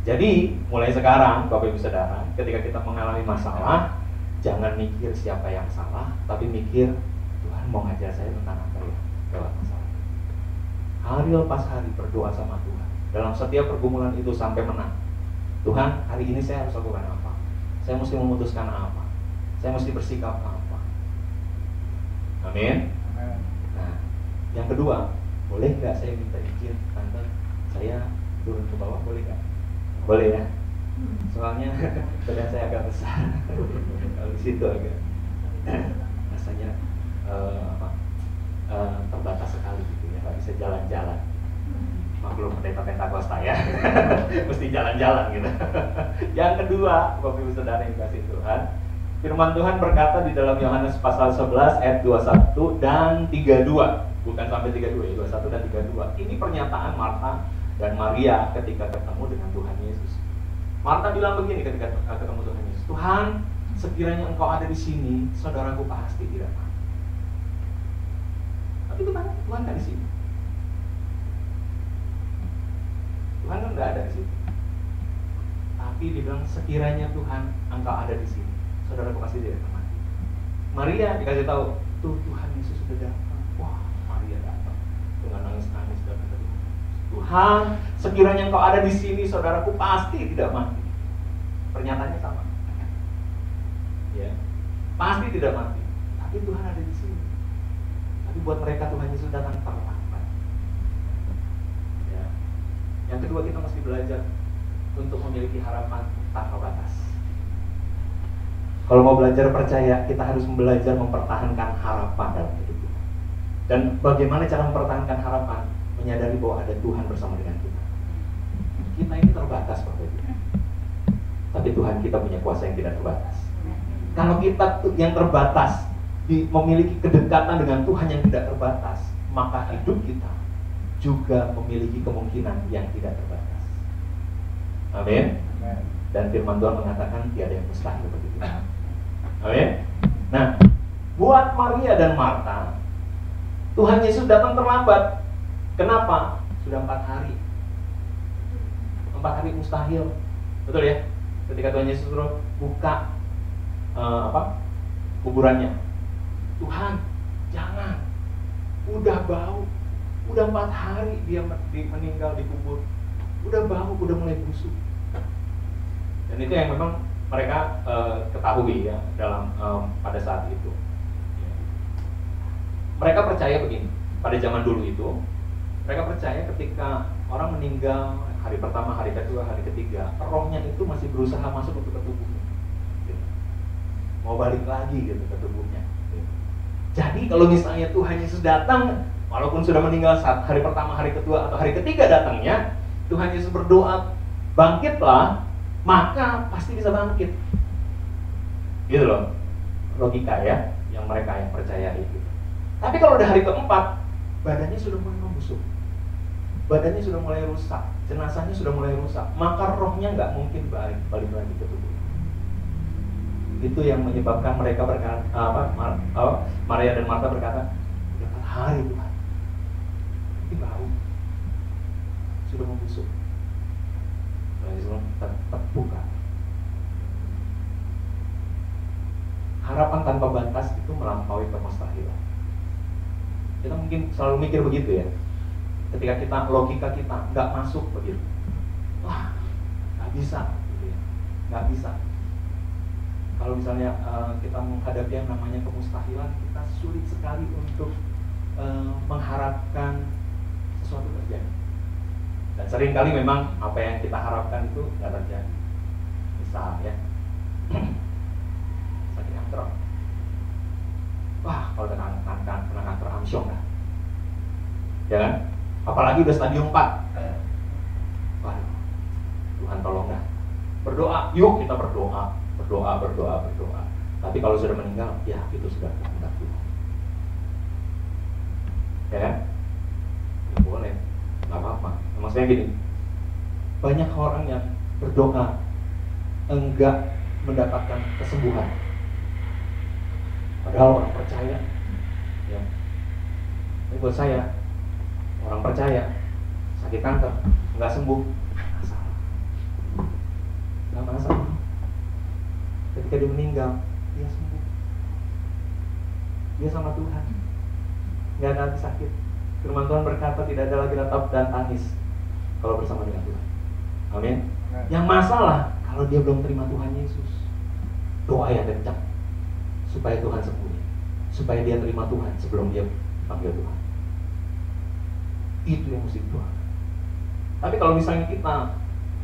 Jadi mulai sekarang, Bapak Ibu Saudara, ketika kita mengalami masalah, jangan mikir siapa yang salah, tapi mikir Tuhan mau ngajar saya tentang apa ya lewat masalah. Hari lepas hari berdoa sama Tuhan. Dalam setiap pergumulan itu sampai menang. Tuhan, hari ini saya harus lakukan apa? Saya mesti memutuskan apa? Saya mesti bersikap apa? Amin. Nah, yang kedua, boleh nggak saya minta izin, Tante? Saya turun ke bawah, boleh nggak? Boleh ya. Soalnya badan saya agak besar. Kalau di situ agak rasanya terbatas sekali gitu ya, nggak bisa jalan-jalan. Maklum pendeta Pentakosta ya, mesti jalan-jalan gitu. Yang kedua, Bapak Ibu Saudara yang dikasihi Tuhan, firman Tuhan berkata di dalam Yohanes pasal 11 ayat 21 dan 32, bukan sampai 32 ya, 21 dan 32. Ini pernyataan Marta dan Maria ketika ketemu dengan Tuhan Yesus. Marta bilang begini ketika ketemu Tuhan Yesus, Tuhan, sekiranya Engkau ada di sini, saudaraku pasti tidak mati. Tapi Tuhan nggak di sini. Tuhan kan nggak ada di situ. Tapi dia bilang sekiranya Tuhan Engkau ada di sini, saudaraku pasti tidak akan mati. Maria dikasih tahu, tuh Tuhan Yesus sudah datang. Wah, Maria datang dengan nangis-nangis dan kata, Tuhan, sekiranya Engkau ada di sini, saudaraku pasti tidak mati. Pernyataannya sama. Ya, pasti tidak mati. Tapi Tuhan ada di sini. Tapi buat mereka Tuhan Yesus datang terlambat. Yang kedua, kita mesti belajar untuk memiliki harapan tanpa batas. Kalau mau belajar percaya, kita harus belajar mempertahankan harapan dalam hidup kita. Dan bagaimana cara mempertahankan harapan? Menyadari bahwa ada Tuhan bersama dengan kita. Kita ini terbatas, Bapak Ibu. Tapi Tuhan kita punya kuasa yang tidak terbatas. Kalau kita yang terbatas memiliki kedekatan dengan Tuhan yang tidak terbatas, maka hidup kita juga memiliki kemungkinan yang tidak terbatas. Amin. Dan firman Tuhan mengatakan tiada yang mustahil bagi kita. Amin. Nah, buat Maria dan Marta, Tuhan Yesus datang terlambat. Kenapa? Sudah 4 hari. 4 hari mustahil. Betul ya? Ketika Tuhan Yesus buka kuburannya, Tuhan, jangan. Udah bau. Udah 4 hari dia meninggal dikubur. Udah bau, udah mulai busuk. Dan itu yang memang mereka ketahui ya dalam pada saat itu. Mereka percaya begini. Pada zaman dulu itu, mereka percaya ketika orang meninggal hari pertama, hari kedua, hari ketiga, rohnya itu masih berusaha masuk ke tubuhnya. Mau balik lagi gitu ke tubuhnya. Jadi kalau misalnya Tuhan Yesus datang, walaupun sudah meninggal saat hari pertama, hari kedua, atau hari ketiga datangnya, Tuhan Yesus berdoa, bangkitlah, maka pasti bisa bangkit. Gitu loh, logika ya, yang mereka yang percaya itu. Tapi kalau udah hari keempat, badannya sudah mulai membusuk, badannya sudah mulai rusak, jenazahnya sudah mulai rusak, maka rohnya nggak mungkin balik lagi ke tubuh. Itu yang menyebabkan mereka berkata, Maria dan Marta berkata, 4 hari Tuhan. Bau sudah membusuk. Tetap buka. Harapan tanpa batas itu melampaui kemustahilan. Kita mungkin selalu mikir begitu ya. Ketika logika kita nggak masuk begitu, wah nggak bisa, gitu ya. Nggak bisa. Kalau misalnya kita menghadapi yang namanya kemustahilan, kita sulit sekali untuk mengharapkan sesuatu terjadi. Dan seringkali memang apa yang kita harapkan itu nggak terjadi. Misal ya, sakit kanker. Wah, kalau kena kanker amsyong dah. ya kan? Apalagi udah stadium 4. Waduh, Tuhan tolong dah. Berdoa, yuk kita berdoa. Tapi kalau sudah meninggal, ya itu sudah kehendak Tuhan. Ya kan? Ya, boleh, nggak apa-apa. Maksudnya gini, banyak orang yang berdoa enggak mendapatkan kesembuhan. Padahal orang percaya, ya. Ini buat saya, orang percaya sakit kanker nggak sembuh, nggak masalah. Ketika dia meninggal, dia sembuh. Dia sama Tuhan, nggak ada lagi sakit. Firman Tuhan berkata tidak ada lagi ratap dan tangis kalau bersama dengan Tuhan. Amin. Yang masalah kalau dia belum terima Tuhan Yesus, doa yang kencang supaya Tuhan sembuh, supaya dia terima Tuhan sebelum dia panggil Tuhan. Itu yang mesti didoakan. Tapi kalau misalnya kita,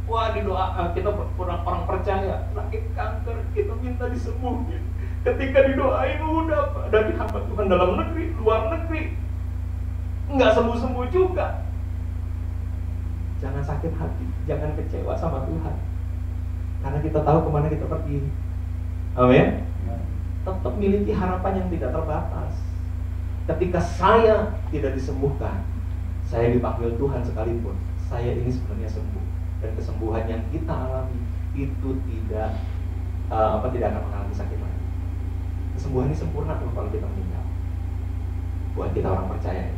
wah didoa, kita orang percaya sakit kanker, kita minta disembuhin. Ketika didoain udah dari hamba Tuhan dalam negeri, luar negeri, nggak sembuh-sembuh juga. Jangan sakit hati, jangan kecewa sama Tuhan, karena kita tahu kemana kita pergi. Amin. Tetap miliki harapan yang tidak terbatas. Ketika saya tidak disembuhkan, saya dipanggil Tuhan sekalipun, saya ini sebenarnya sembuh. Dan kesembuhan yang kita alami itu tidak akan mengalami sakit lagi. Kesembuhan ini sempurna kalau kita meninggal. Buat kita orang percaya ya.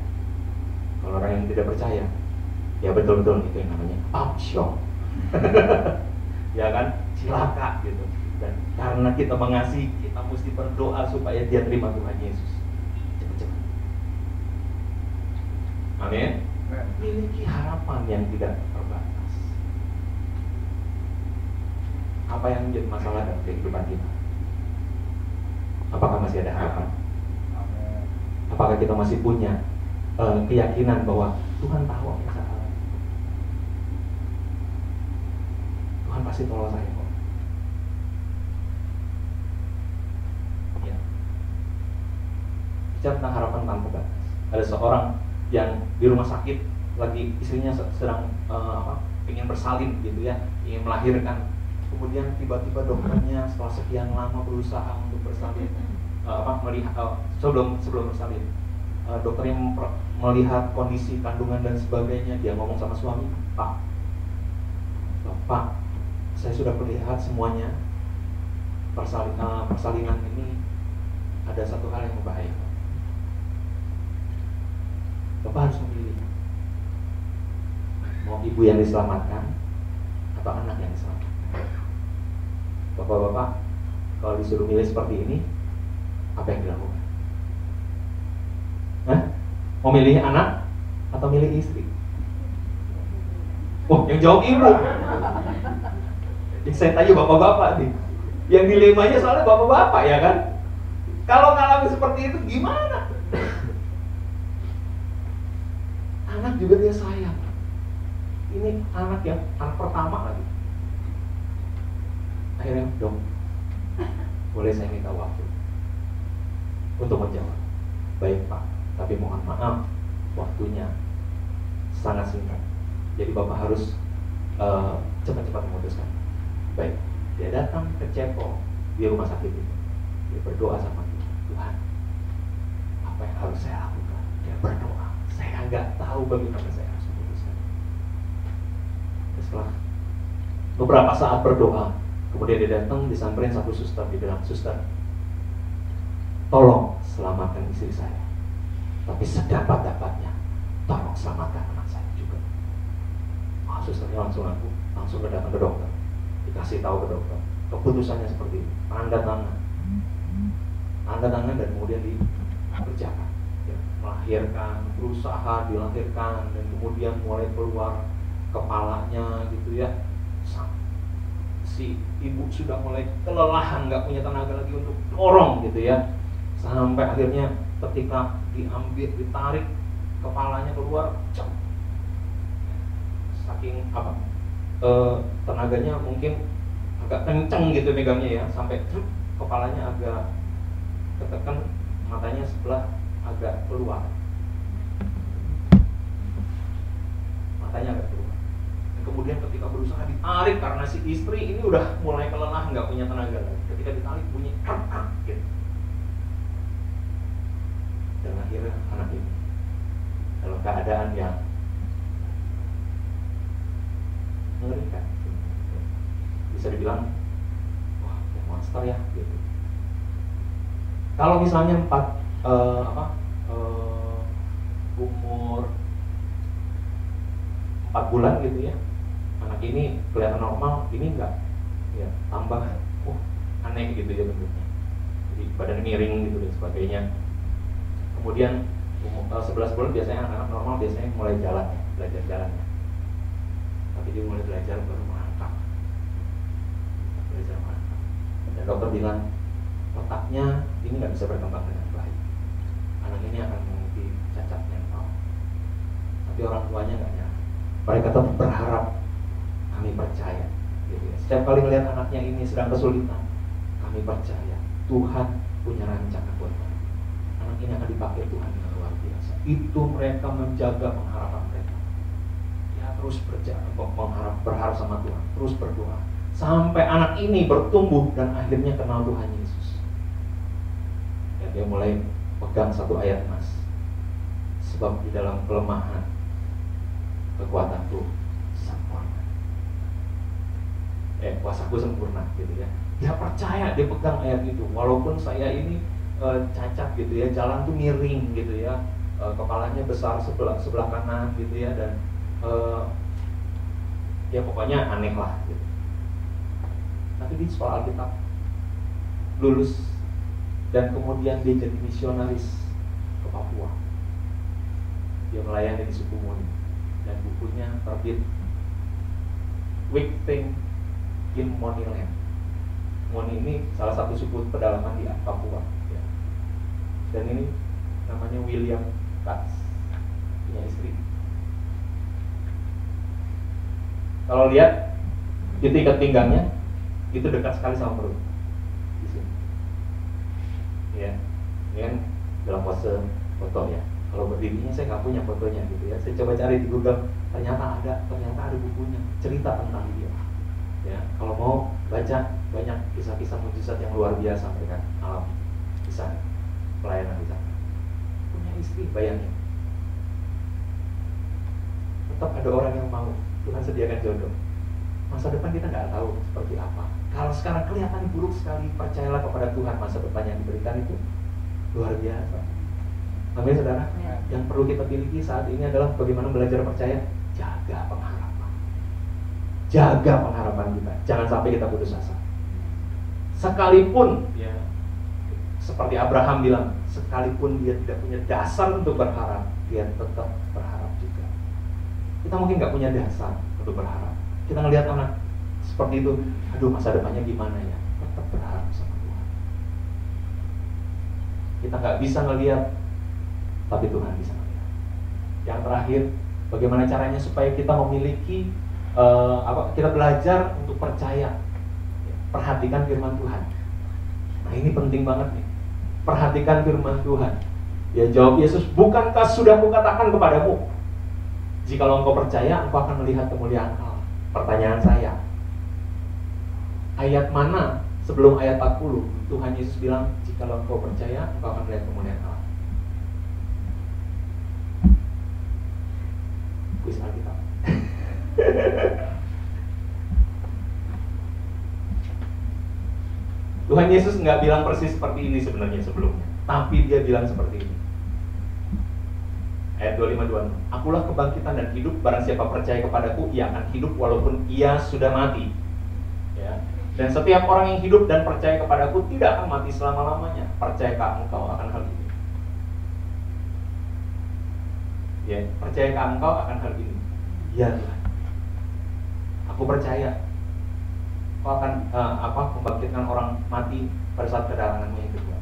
Kalau orang yang tidak percaya, ya betul-betul itu yang namanya option. Ya kan, cilaka gitu. Dan karena kita mengasihi, kita mesti berdoa supaya dia terima Tuhan Yesus cepat-cepat. Amin. Miliki harapan yang tidak terbatas. Apa yang menjadi masalah dalam kehidupan kita? Apakah masih ada harapan? Apakah kita masih punya keyakinan bahwa Tuhan tahu apa yang saya alami? Tuhan pasti tolong saya kok. Ya. Bicara tentang harapan tanpa batas. Ada seorang yang di rumah sakit, lagi istrinya sedang ingin bersalin gitu ya, ingin melahirkan. Kemudian tiba-tiba dokternya setelah sekian lama berusaha untuk bersalin, sebelum bersalin, dokternya melihat kondisi kandungan dan sebagainya. Dia ngomong sama suami, Pak, saya sudah melihat semuanya, persalinan ini ada satu hal yang berbahaya. Bapak harus memilih, mau ibu yang diselamatkan atau anak yang diselamatkan. Bapak-bapak, kalau disuruh milih seperti ini, apa yang dilakukan? Mau milih anak atau milih istri? Oh, yang jawab ibu. Saya tanya bapak-bapak nih. Yang dilemanya soalnya bapak-bapak ya kan? Kalau ngalami seperti itu gimana? Anak juga dia sayang. Ini anak pertama lagi. Akhirnya, dok, boleh saya minta waktu untuk menjawab? Baik Pak, tapi mohon maaf, waktunya sangat singkat. Jadi Bapak harus cepat-cepat memutuskan. Baik, dia datang ke Cepo di rumah sakit itu. Dia berdoa sama Tuhan, apa yang harus saya lakukan? Dia berdoa. Saya nggak tahu bagaimana saya harus memutuskan. Setelah beberapa saat berdoa, kemudian dia datang, disamperin satu suster, dia bilang, suster, tolong selamatkan istri saya, tapi sedapat-dapatnya tolong selamatkan anak saya juga. Susternya langsung datang ke dokter, dikasih tahu ke dokter, keputusannya seperti ini, tanda tangan dan kemudian dikerjakan, ya, melahirkan, berusaha dilahirkan, dan kemudian mulai keluar kepalanya gitu ya. Si ibu sudah mulai kelelahan, nggak punya tenaga lagi untuk dorong gitu ya, sampai akhirnya ketika diambil, ditarik kepalanya keluar, saking tenaganya mungkin agak kenceng gitu megangnya ya, sampai kepalanya agak ketekan, matanya sebelah agak keluar. ditarik karena si istri ini udah mulai kelelahan, nggak punya tenaga lagi. Ketika ditarik bunyi gitu. Dan akhirnya anak ini dalam keadaan yang mengerikan, bisa dibilang wah monster ya gitu. Kalau misalnya umur 4 bulan gitu ya, anak ini kelihatan normal, ini enggak, ya tambah aneh gitu ya bentuknya, jadi badan miring gitu dan sebagainya. Kemudian 11 bulan biasanya anak-anak normal biasanya mulai jalan ya, belajar jalannya, tapi dia mulai belajar baru merangkak, dan dokter bilang otaknya ini nggak bisa berkembang dengan baik, anak ini akan mengikuti cacat mental. Tapi orang tuanya nggak nyerah, mereka tetap berharap, kami percaya gitu ya. Setiap kali melihat anaknya ini sedang kesulitan, kami percaya Tuhan punya rancangan buat kami, anak ini akan dipakai Tuhan dengan luar biasa. Itu mereka menjaga pengharapan mereka ya, terus berharap sama Tuhan, terus berdoa sampai anak ini bertumbuh dan akhirnya kenal Tuhan Yesus. Ya, dia mulai pegang satu ayat emas, sebab di dalam kelemahan kekuatanku sempurna, kuasaku sempurna gitu ya. Dia percaya, dia pegang ayat itu, walaupun saya ini cacat gitu ya, jalan tuh miring gitu ya, kepalanya besar sebelah kanan gitu ya, dan ya pokoknya aneh lah gitu. Tapi di sekolah Alkitab lulus dan kemudian dia jadi misionaris ke Papua. Dia melayani di suku Moni dan bukunya terbit Weak Thing in Moniland. Moni ini salah satu suku pedalaman di Papua ya. Dan ini namanya William Katz, punya istri. Kalau lihat itu ikat pinggangnya itu dekat sekali sama perut di sini. Ya, ini kan dalam pose foto ya. Kalau berdirinya saya nggak punya fotonya gitu ya. Saya coba cari di Google, ternyata ada bukunya cerita tentang dia. Ya, kalau mau baca banyak kisah-kisah mujizat yang luar biasa mereka alami di sana, pelayanan di sana. Punya istri, bayangin. Tetap ada orang yang mau, Tuhan sediakan jodoh. Masa depan kita nggak tahu seperti apa. Kalau sekarang kelihatan buruk sekali, percayalah kepada Tuhan, masa depan yang diberikan itu luar biasa. Amin saudara. Yang perlu kita miliki saat ini adalah bagaimana belajar percaya, jaga pengharapan. Jaga pengharapan kita, jangan sampai kita putus asa. Sekalipun ya, seperti Abraham bilang, sekalipun dia tidak punya dasar untuk berharap, dia tetap berharap juga. Kita mungkin nggak punya dasar untuk berharap. Kita ngelihat anak seperti itu, aduh masa depannya gimana ya, tetap berharap sama Tuhan. Kita nggak bisa ngelihat, tapi Tuhan bisa ngelihat. Yang terakhir, bagaimana caranya supaya kita memiliki kita belajar untuk percaya. Perhatikan firman Tuhan. Nah ini penting banget nih. Perhatikan firman Tuhan. Ya, jawab Yesus, bukankah sudah kukatakan kepadamu, jikalau engkau percaya, engkau akan melihat kemuliaan Allah. Pertanyaan saya, ayat mana sebelum ayat 40 Tuhan Yesus bilang, jikalau engkau percaya, engkau akan melihat kemuliaan Allah? Kuis Alkitab. Tuhan Yesus nggak bilang persis seperti ini sebenarnya sebelumnya, tapi dia bilang seperti ini. Ayat 25-26, akulah kebangkitan dan hidup, barang siapa percaya kepadaku, ia akan hidup walaupun ia sudah mati. Ya. Dan setiap orang yang hidup dan percaya kepadaku tidak akan mati selama-lamanya. Percayakah engkau akan hal ini? Ya, percayakah engkau akan hal ini? Ya Tuhan, aku percaya kau akan membangkitkan orang mati pada saat kedatanganmu yang kedua.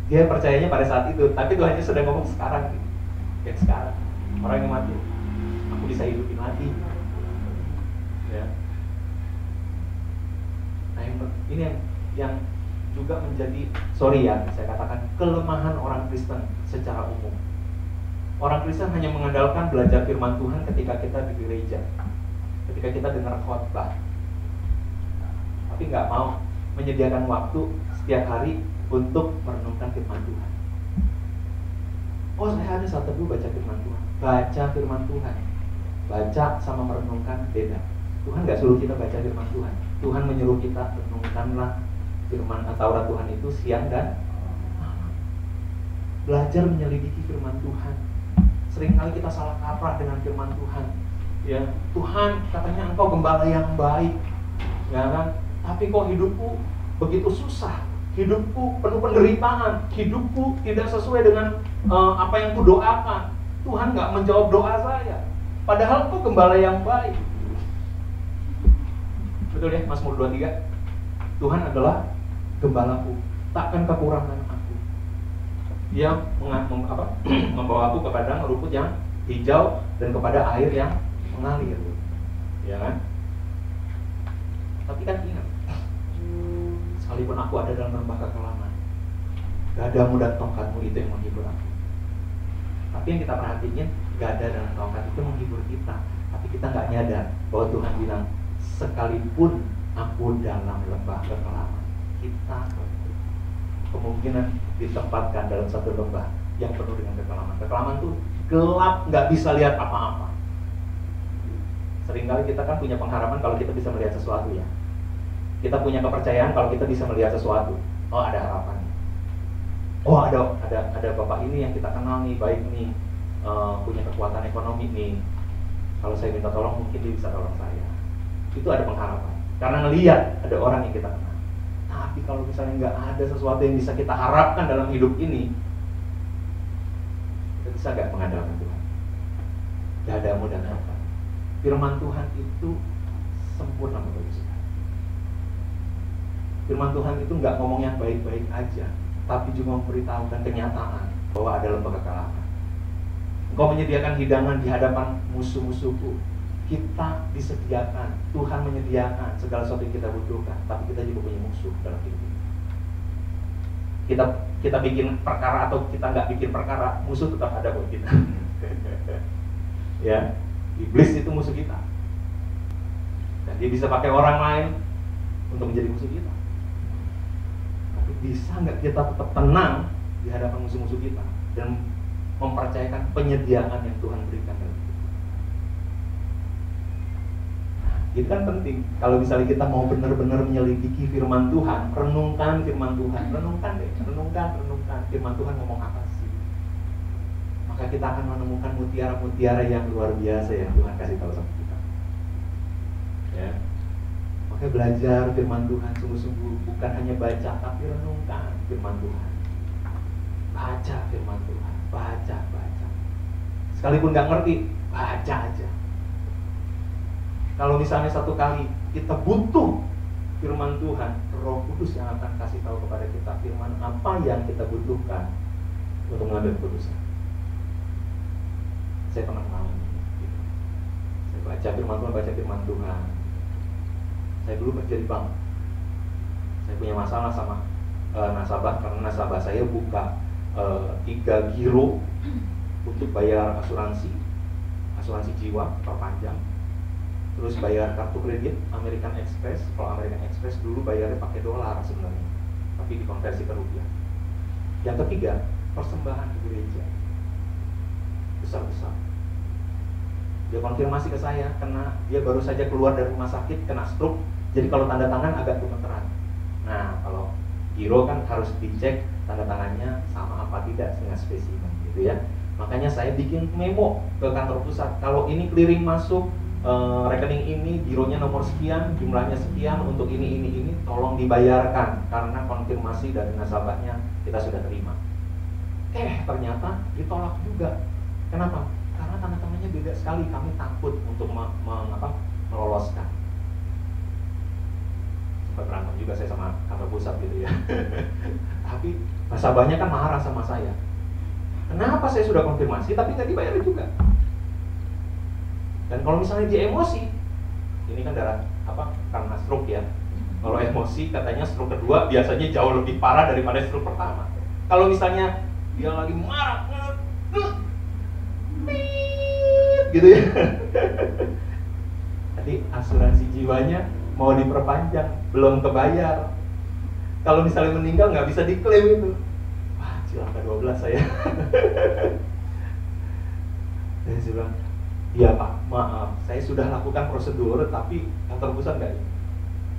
Dia percayanya pada saat itu, tapi Tuhan Yesus sedang ngomong sekarang gitu. Ya sekarang, orang yang mati, aku bisa hidupin lagi. Ya. Nah ini yang juga menjadi, saya katakan kelemahan orang Kristen secara umum. Orang Kristen hanya mengandalkan belajar firman Tuhan ketika kita di gereja. ketika kita dengar khotbah, tapi nggak mau menyediakan waktu setiap hari untuk merenungkan firman Tuhan. Oh, saya ada saat teduh baca firman Tuhan. Baca firman Tuhan, baca sama merenungkan beda. Tuhan nggak suruh kita baca firman Tuhan. Tuhan menyuruh kita renungkanlah firman Taurat Tuhan itu siang dan malam. Belajar menyelidiki firman Tuhan. Seringkali kita salah kaprah dengan firman Tuhan. Ya, Tuhan katanya engkau gembala yang baik, ya kan? Tapi kok hidupku begitu susah, hidupku penuh penderitaan, hidupku tidak sesuai dengan apa yang kudoakan. Tuhan nggak menjawab doa saya. Padahal kok gembala yang baik. Betul ya, Mazmur 23. Tuhan adalah gembalaku, takkan kekurangan aku. Dia membawa aku ke padang rumput yang hijau dan kepada air yang mengalir, ya kan? Tapi kan ingat, sekalipun aku ada dalam lembah kekelaman, gadamu dan tongkatmu itu yang menghibur aku. Tapi yang kita perhatiin, gada dan tongkat itu menghibur kita, tapi kita nggak nyadar bahwa Tuhan bilang, sekalipun aku dalam lembah kekelaman, kita kemungkinan ditempatkan dalam satu lembah yang penuh dengan kekelaman. Kekelaman itu gelap, nggak bisa lihat apa-apa. Seringkali kita kan punya pengharapan kalau kita bisa melihat sesuatu ya. Kita punya kepercayaan kalau kita bisa melihat sesuatu. Oh, ada harapan. Oh, ada bapak ini yang kita kenal nih, baik nih, punya kekuatan ekonomi nih. Kalau saya minta tolong mungkin dia bisa tolong saya. Itu ada pengharapan. Karena ngelihat ada orang yang kita kenal. Tapi kalau misalnya nggak ada sesuatu yang bisa kita harapkan dalam hidup ini, kita bisa nggak mengandalkan Tuhan? Gadamu dan apa? Firman Tuhan itu sempurna bagi kita. Firman Tuhan itu nggak ngomong yang baik-baik aja, tapi juga memberitahukan kenyataan bahwa ada lembah kekalahan. Engkau menyediakan hidangan di hadapan musuh-musuhku. Kita disediakan, Tuhan menyediakan segala sesuatu yang kita butuhkan, tapi kita juga punya musuh dalam hidup ini. Kita bikin perkara atau kita nggak bikin perkara, musuh tetap ada buat kita. Ya, iblis itu musuh kita, dan dia bisa pakai orang lain untuk menjadi musuh kita. Tapi bisa nggak kita tetap tenang di hadapan musuh-musuh kita dan mempercayakan penyediaan yang Tuhan berikan dalam hidup? Itu kan penting. Kalau misalnya kita mau benar-benar menyelidiki firman Tuhan, renungkan firman Tuhan, renungkan firman Tuhan ngomong apa sih? Maka kita akan menemukan mutiara-mutiara yang luar biasa yang Tuhan kasih tahu sama kita. Ya. Maka belajar firman Tuhan sungguh-sungguh, bukan hanya baca, tapi renungkan firman Tuhan. Baca firman Tuhan, baca. Sekalipun nggak ngerti, baca aja. Kalau misalnya satu kali kita butuh firman Tuhan, Roh Kudus yang akan kasih tahu kepada kita firman apa yang kita butuhkan untuk mengambil keputusan. Saya pernah mengalami gitu. Saya baca firman Tuhan. Saya dulu kerja di bank. Saya punya masalah sama nasabah, karena nasabah saya buka 3 giro untuk bayar asuransi jiwa perpanjang. Terus bayar kartu kredit American Express. Kalau American Express dulu bayarnya pakai dolar sebenarnya, tapi dikonversi ke rupiah. Yang ketiga, persembahan ke gereja besar-besar. Dia konfirmasi ke saya karena dia baru saja keluar dari rumah sakit kena stroke. Jadi kalau tanda tangan agak gemeteran. Nah, kalau giro kan harus dicek tanda tangannya sama apa tidak dengan spesimen gitu ya. Makanya saya bikin memo ke kantor pusat. Kalau ini clearing masuk rekening ini, gironya nomor sekian, jumlahnya sekian, untuk ini, tolong dibayarkan karena konfirmasi dari nasabahnya kita sudah terima. Ternyata ditolak juga. Kenapa? Karena tanda tangannya beda sekali. Kami takut untuk meloloskan. Sempat berantem juga saya sama kantor pusat gitu ya. Tapi nasabahnya kan marah sama saya. Kenapa saya sudah konfirmasi tapi nggak dibayar juga? Dan kalau misalnya dia emosi, ini kan karena stroke ya. Kalau emosi katanya stroke kedua biasanya jauh lebih parah daripada stroke pertama. Kalau misalnya dia lagi marah, gitu ya. Nanti asuransi jiwanya mau diperpanjang, belum kebayar. Kalau misalnya meninggal nggak bisa diklaim itu. Wah, cilaka 12 saya. Dan saya bilang, iya Pak, maaf, saya sudah lakukan prosedur, tapi kantor pusat nggak ini.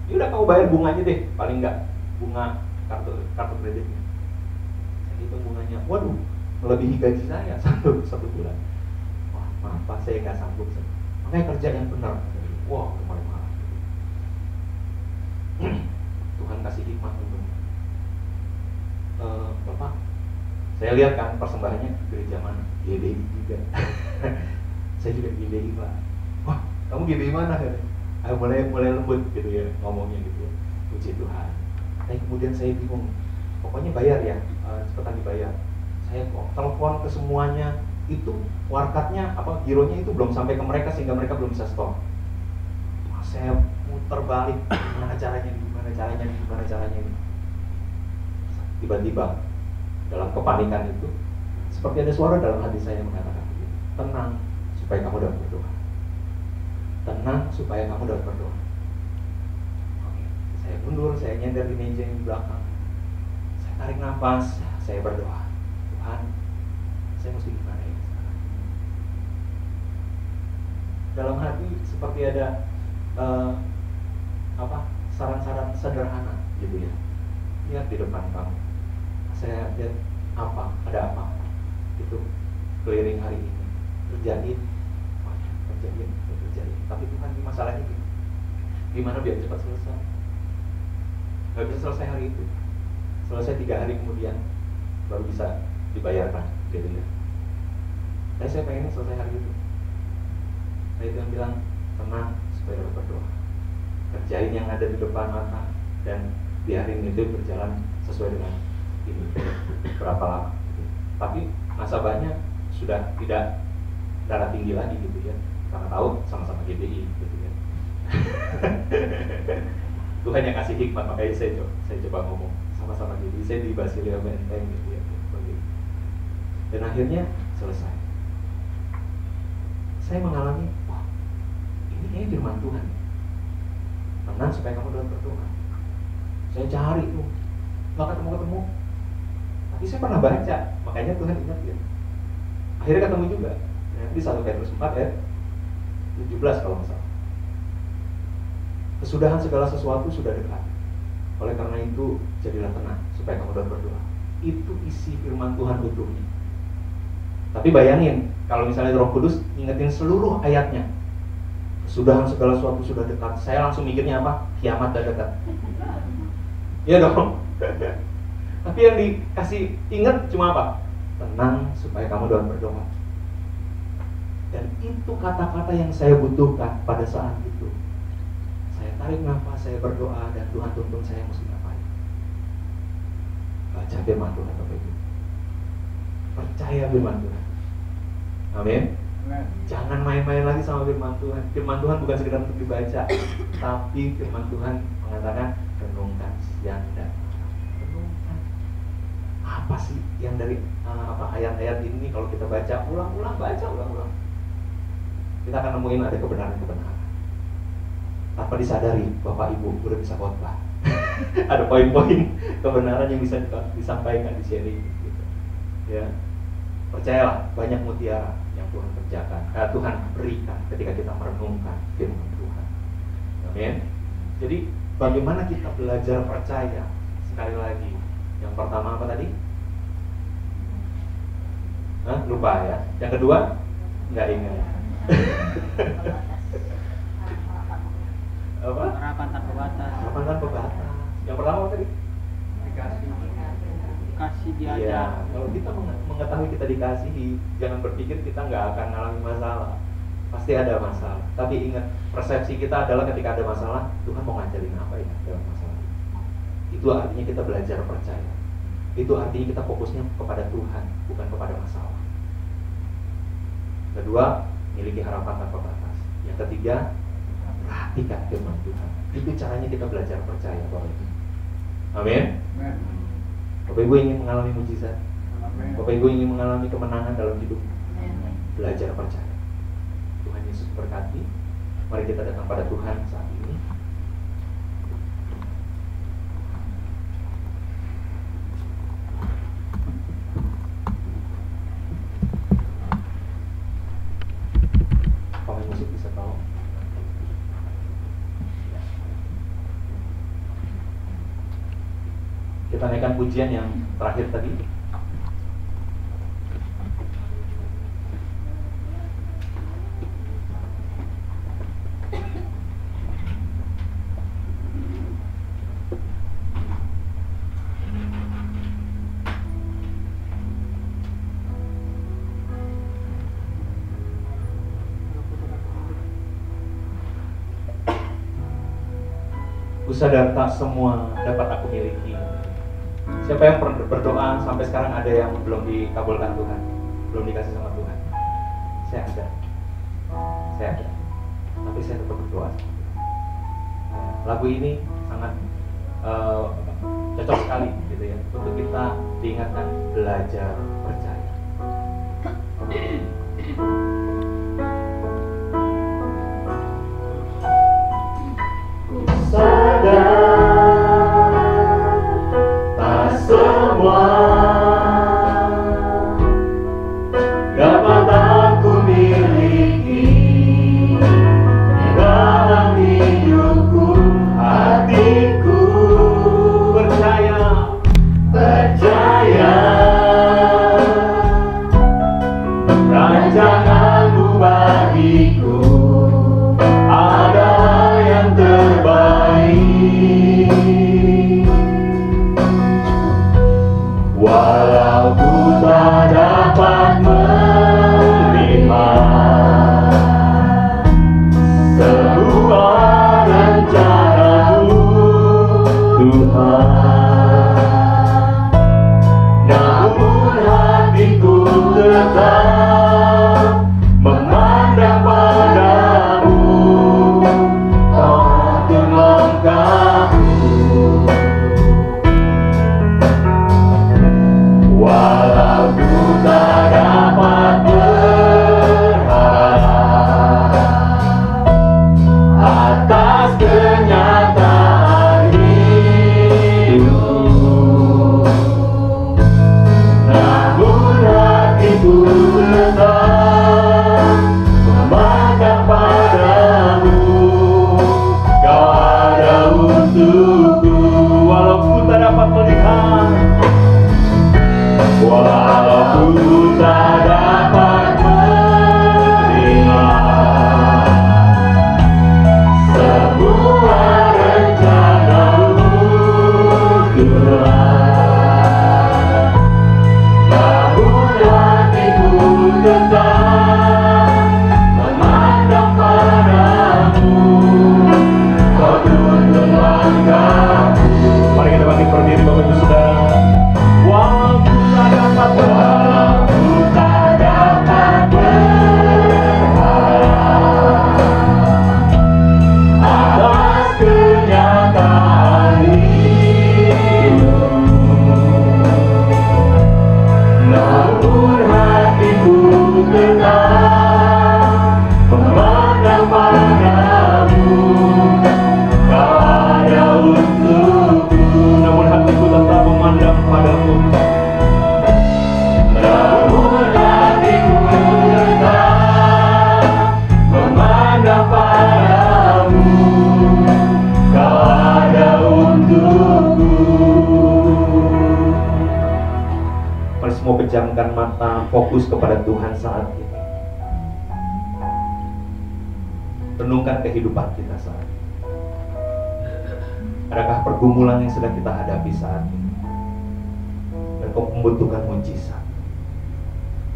Ya udah kamu bayar bunganya deh, paling nggak bunga kartu kreditnya. Saya hitung bunganya, waduh, melebihi gaji saya satu bulan. Wah, maaf Pak, saya nggak sanggup. Makanya kerja yang benar. Wah, kemarin marah. Tuhan kasih hikmat untuk Bapak. Saya lihat kan persembahannya gereja mana? GBI juga. Saya juga GBI Pak. Wah, kamu GBI mana kan? Mulai lembut gitu ya ngomongnya gitu ya. Puji Tuhan. Tapi kemudian saya bingung. Pokoknya bayar ya, cepetan dibayar. Saya kok telepon ke semuanya, itu warkatnya apa gironya itu belum sampai ke mereka sehingga mereka belum bisa stop. Saya muter balik gimana caranya ini. Tiba-tiba dalam kepanikan itu seperti ada suara dalam hati saya yang mengatakan, tenang supaya kamu dapat berdoa. Tenang supaya kamu dapat berdoa. Oke, saya mundur, saya nyender di meja yang di belakang. Saya tarik nafas, saya berdoa. Tuhan, saya mesti gimana ya sekarang? Dalam hati seperti ada saran-saran sederhana gitu ya. Lihat di depan kamu. Saya lihat ada apa? Itu clearing hari ini. Kerjain. Tapi Tuhan, ini masalahnya gimana biar cepat selesai? Gak bisa selesai hari itu. Selesai 3 hari kemudian baru bisa dibayarkan gitu ya. Tapi saya pengen selesai hari itu. Saya itu yang bilang, tenang supaya dapat berdoa. Kerjain yang ada di depan mata dan biarin itu berjalan sesuai dengan ini berapa lama. Tapi nasabahnya sudah tidak darah tinggi lagi gitu ya, karena tahu sama-sama GBI gitu ya. Tuhan yang kasih hikmat, makanya saya coba ngomong sama-sama GBI, saya di Basilia Menteng gitu ya. Dan akhirnya selesai. Saya mengalami, wah, ini kayaknya firman Tuhan. Tenang supaya kamu dapat berdoa. Saya cari tuh, nggak ketemu. Tapi saya pernah baca, makanya Tuhan ingetin. Akhirnya ketemu juga. Di 1 Petrus 4 ayat 17 kalau nggak salah. Kesudahan segala sesuatu sudah dekat. Oleh karena itu, jadilah tenang supaya kamu dapat berdoa. Itu isi firman Tuhan utuhnya. Tapi bayangin, kalau misalnya Roh Kudus ingetin seluruh ayatnya, kesudahan segala sesuatu sudah dekat, saya langsung mikirnya apa? Kiamat dah dekat. Iya dong. Tapi yang dikasih ingat cuma apa? Tenang supaya kamu dapat berdoa. Dan itu kata-kata yang saya butuhkan pada saat itu. Saya tarik nafas, saya berdoa, dan Tuhan tuntun saya mesti ngapain. Baca firman Tuhan Bapak Ibu. Percaya firman Tuhan. Amin. Jangan main-main lagi sama firman Tuhan. Firman Tuhan bukan sekedar untuk dibaca, tapi firman Tuhan mengatakan renungkan siang dan malam. Renungkan. Apa sih yang dari ayat-ayat ini kalau kita baca ulang-ulang, kita akan nemuin ada kebenaran-kebenaran. Tanpa disadari, Bapak Ibu udah bisa khotbah. Ada poin-poin kebenaran yang bisa disampaikan di sini. Gitu. Ya, percayalah banyak mutiara yang Tuhan kerjakan, Tuhan berikan ketika kita merenungkan firman Tuhan. Amin. Jadi bagaimana kita belajar percaya? Sekali lagi, yang pertama apa tadi? Lupa ya. Yang kedua, nggak ingat. Apa? Harapan tanpa batas. Harapan tanpa batas. Yang pertama apa tadi? Kasih diajak. Iya. Kalau kita mengetahui kita dikasihi, jangan berpikir kita nggak akan mengalami masalah. Pasti ada masalah. Tapi ingat, persepsi kita adalah ketika ada masalah, Tuhan mau ngajarin apa ya dalam masalah itu. Itu artinya kita belajar percaya. Itu artinya kita fokusnya kepada Tuhan, bukan kepada masalah. Kedua, miliki harapan tanpa batas. Yang ketiga, perhatikan firman Tuhan. Itu caranya kita belajar percaya Bapak Ibu. Amin. Bapak Ibu ingin mengalami mujizat. Bapak Ibu ingin mengalami kemenangan dalam hidup. Belajar percaya. Tuhan Yesus berkati. Mari kita datang pada Tuhan saat ini. Pemain musik bisa tolong. Kita naikkan pujian yang terakhir tadi. Kusadar tak semua dapat aku miliki. Siapa yang berdoa sampai sekarang ada yang belum dikabulkan Tuhan, belum dikasih sama Tuhan? Saya ada, tapi saya tetap berdoa. Lagu ini sangat cocok sekali, gitu ya, untuk kita diingatkan belajar percaya. Tak semua dapat aku miliki di dalam hidupku, hatiku percaya rancanganmu bagiku adalah yang terbaik. Walau ku tak dapat melihat semua rencana-Mu, Tuhan, namun hatiku tetap memandang padamu. Kau atur langkahku. Walau ku tak dapat berharap atas kenyataan hidup, namun hatiku tetap memandang padamu. Kau ada untukku. Walau ku tak dapat melihat, Walau ku tak dapat melihat semua rencana-Mu, Tuhan, namun hatiku tetap memandang padamu. Kau tuntun langkahku. mari kita bangkit berdiri Bapak Ibu Saudara. Walau ku tak dapat berharap, Ku tak dapat berharap atas kenyataan hidup, namun hatiku tetap memandang padamu. Kau ada untukku. namun hatiku tetap memandang padamu. Namun hatiku tetap memandang padamu. Kau ada untukku. Mari semua pejamkan mata, fokus kepada Tuhan saat ini. Renungkan kehidupan kita saat ini. Adakah pergumulan yang sedang kita hadapi saat ini? Dan kau membutuhkan mujizat.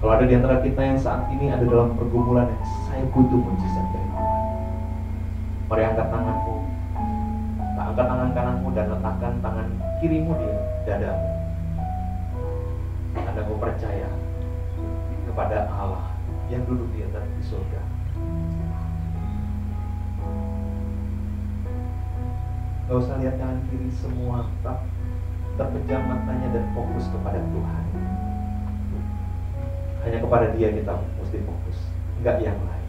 Kalau ada di antara kita yang saat ini ada dalam pergumulan yang saya butuh mujizat dari Tuhan, mari angkat tanganmu, angkat tangan kananmu dan letakkan tangan kirimu di dadamu. Anda mau percaya kepada Allah yang duduk di atas di surga. Gak usah lihat kanan kiri semua, tetap terpejam matanya dan fokus kepada Tuhan. Hanya kepada Dia kita mesti fokus, enggak yang lain.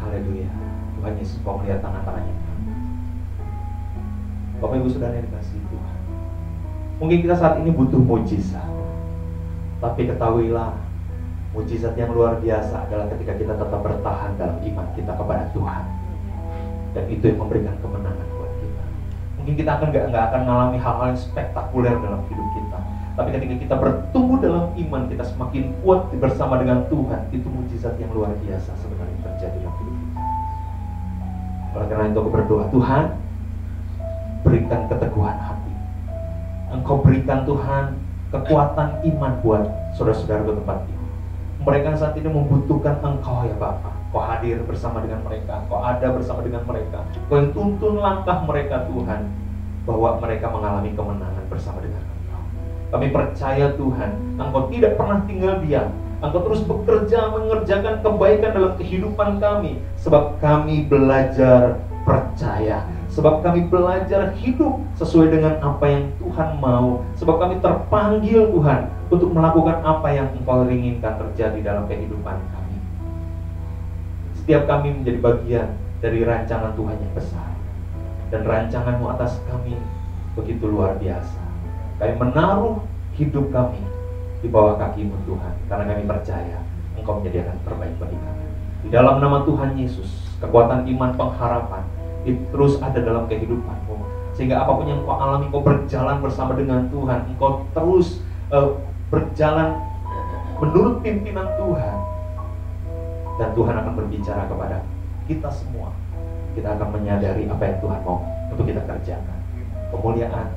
Haleluya. Tuhan Yesus, Kau melihat tangan-tangannya. Bapak Ibu Saudara yang dikasihi Tuhan, mungkin kita saat ini butuh mujizat, tapi ketahuilah, mujizat yang luar biasa adalah ketika kita tetap bertahan dalam iman kita kepada Tuhan. Dan itu yang memberikan kemenangan buat kita. Mungkin kita nggak akan mengalami hal-hal yang spektakuler dalam hidup kita, tapi ketika kita bertumbuh dalam iman, kita semakin kuat bersama dengan Tuhan. Itu mujizat yang luar biasa sebenarnya terjadi dalam hidup kita. Oleh karena itu aku berdoa, Tuhan, berikan keteguhan hati. Engkau berikan Tuhan kekuatan iman buat saudara-saudara di tempat ini. Mereka saat ini membutuhkan Engkau ya Bapa. Kau hadir bersama dengan mereka, Kau ada bersama dengan mereka, Kau yang tuntun langkah mereka Tuhan, bahwa mereka mengalami kemenangan bersama dengan Engkau. Kami percaya Tuhan, Engkau tidak pernah tinggal diam. Engkau terus bekerja mengerjakan kebaikan dalam kehidupan kami, sebab kami belajar percaya, sebab kami belajar hidup sesuai dengan apa yang Tuhan mau, sebab kami terpanggil Tuhan untuk melakukan apa yang Engkau inginkan terjadi dalam kehidupan kami. Setiap kami menjadi bagian dari rancangan Tuhan yang besar, dan rancangan-Mu atas kami begitu luar biasa. Kami menaruh hidup kami di bawah kaki-Mu Tuhan, karena kami percaya Engkau menyediakan terbaik bagi kami. Di dalam nama Tuhan Yesus, kekuatan iman pengharapan terus ada dalam kehidupan-Mu, sehingga apapun yang Engkau alami, Engkau berjalan bersama dengan Tuhan. Engkau terus berjalan menurut pimpinan Tuhan, dan Tuhan akan berbicara kepada kita semua. Kita akan menyadari apa yang Tuhan mau untuk kita kerjakan. Kemuliaan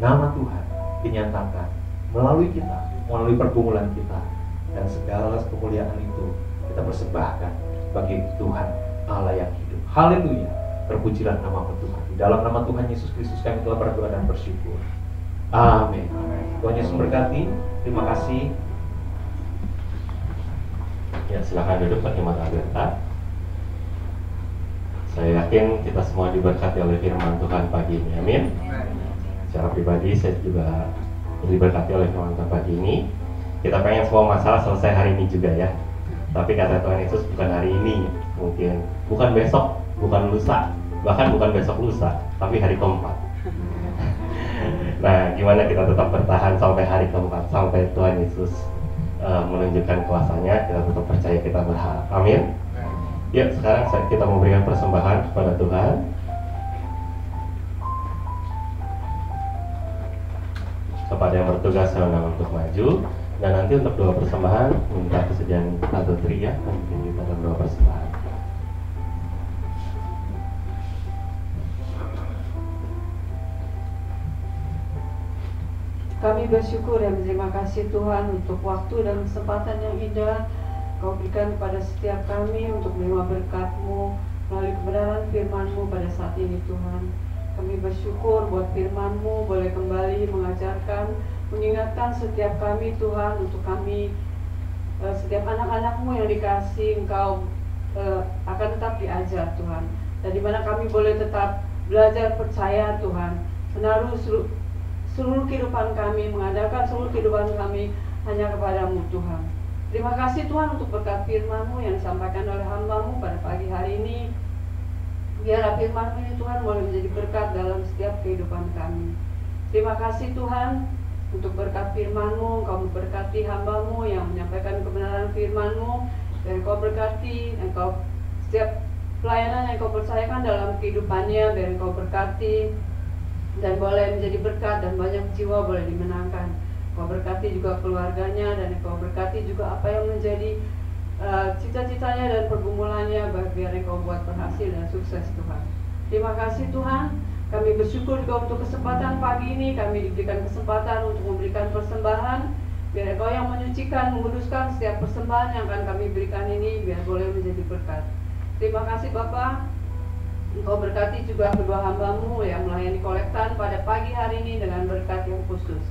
nama Tuhan dinyatakan melalui kita, melalui pergumulan kita, dan segala kemuliaan itu kita persembahkan bagi Tuhan Allah yang hidup. Haleluya. Terpujilah nama-Mu Tuhan. Di dalam nama Tuhan Yesus Kristus kami telah berdoa dan bersyukur. Amin. Tuhan Yesus memberkati. Terima kasih. Ya, silakan duduk Pak Iman Alberta. Saya yakin kita semua diberkati oleh firman Tuhan pagi ini. Amin. Secara pribadi saya juga diberkati oleh firman Tuhan pagi ini. Kita pengen semua masalah selesai hari ini juga ya. Tapi kata Tuhan Yesus bukan hari ini, mungkin bukan besok, bukan lusa, bahkan bukan besok lusa, tapi hari keempat. Nah, gimana kita tetap bertahan sampai hari keempat, sampai Tuhan Yesus menunjukkan kuasanya, kita tetap percaya, kita berharap. Amin. Ya, sekarang kita memberikan persembahan kepada Tuhan. Kepada yang bertugas saya undang untuk maju, dan nanti untuk doa persembahan minta kesediaan atau Tri ya, mungkin kita akan doa persembahan. Kami bersyukur dan berterima kasih Tuhan untuk waktu dan kesempatan yang indah Kau berikan kepada setiap kami untuk menerima berkat-Mu melalui kebenaran firman-Mu pada saat ini Tuhan. Kami bersyukur buat firman-Mu boleh kembali mengajarkan, mengingatkan setiap kami Tuhan, untuk kami setiap anak-anak-Mu yang dikasih Engkau akan tetap diajar Tuhan. Dan di mana kami boleh tetap belajar percaya Tuhan, menaruh seluruh kehidupan kami, mengandalkan seluruh kehidupan kami hanya kepada-Mu Tuhan. Terima kasih Tuhan untuk berkat firman-Mu yang disampaikan oleh hamba-Mu pada pagi hari ini. Biarlah firman-Mu ini Tuhan boleh menjadi berkat dalam setiap kehidupan kami. Terima kasih Tuhan untuk berkat firman-Mu. Engkau memberkati hamba-Mu yang menyampaikan kebenaran firman-Mu, dan Engkau berkati Engkau setiap pelayanan yang Engkau percayakan dalam kehidupannya. Biar Engkau berkati dan boleh menjadi berkat, dan banyak jiwa boleh dimenangkan. Kau berkati juga keluarganya, dan Kau berkati juga apa yang menjadi cita-citanya dan pergumulannya, biar Kau buat berhasil dan sukses Tuhan. Terima kasih Tuhan. Kami bersyukur juga untuk kesempatan pagi ini. Kami diberikan kesempatan untuk memberikan persembahan. Biar Kau yang menyucikan, menguduskan setiap persembahan yang akan kami berikan ini, biar boleh menjadi berkat. Terima kasih Bapa. Engkau berkati juga kedua hamba-Mu yang melayani kolektan pada pagi hari ini dengan berkat yang khusus.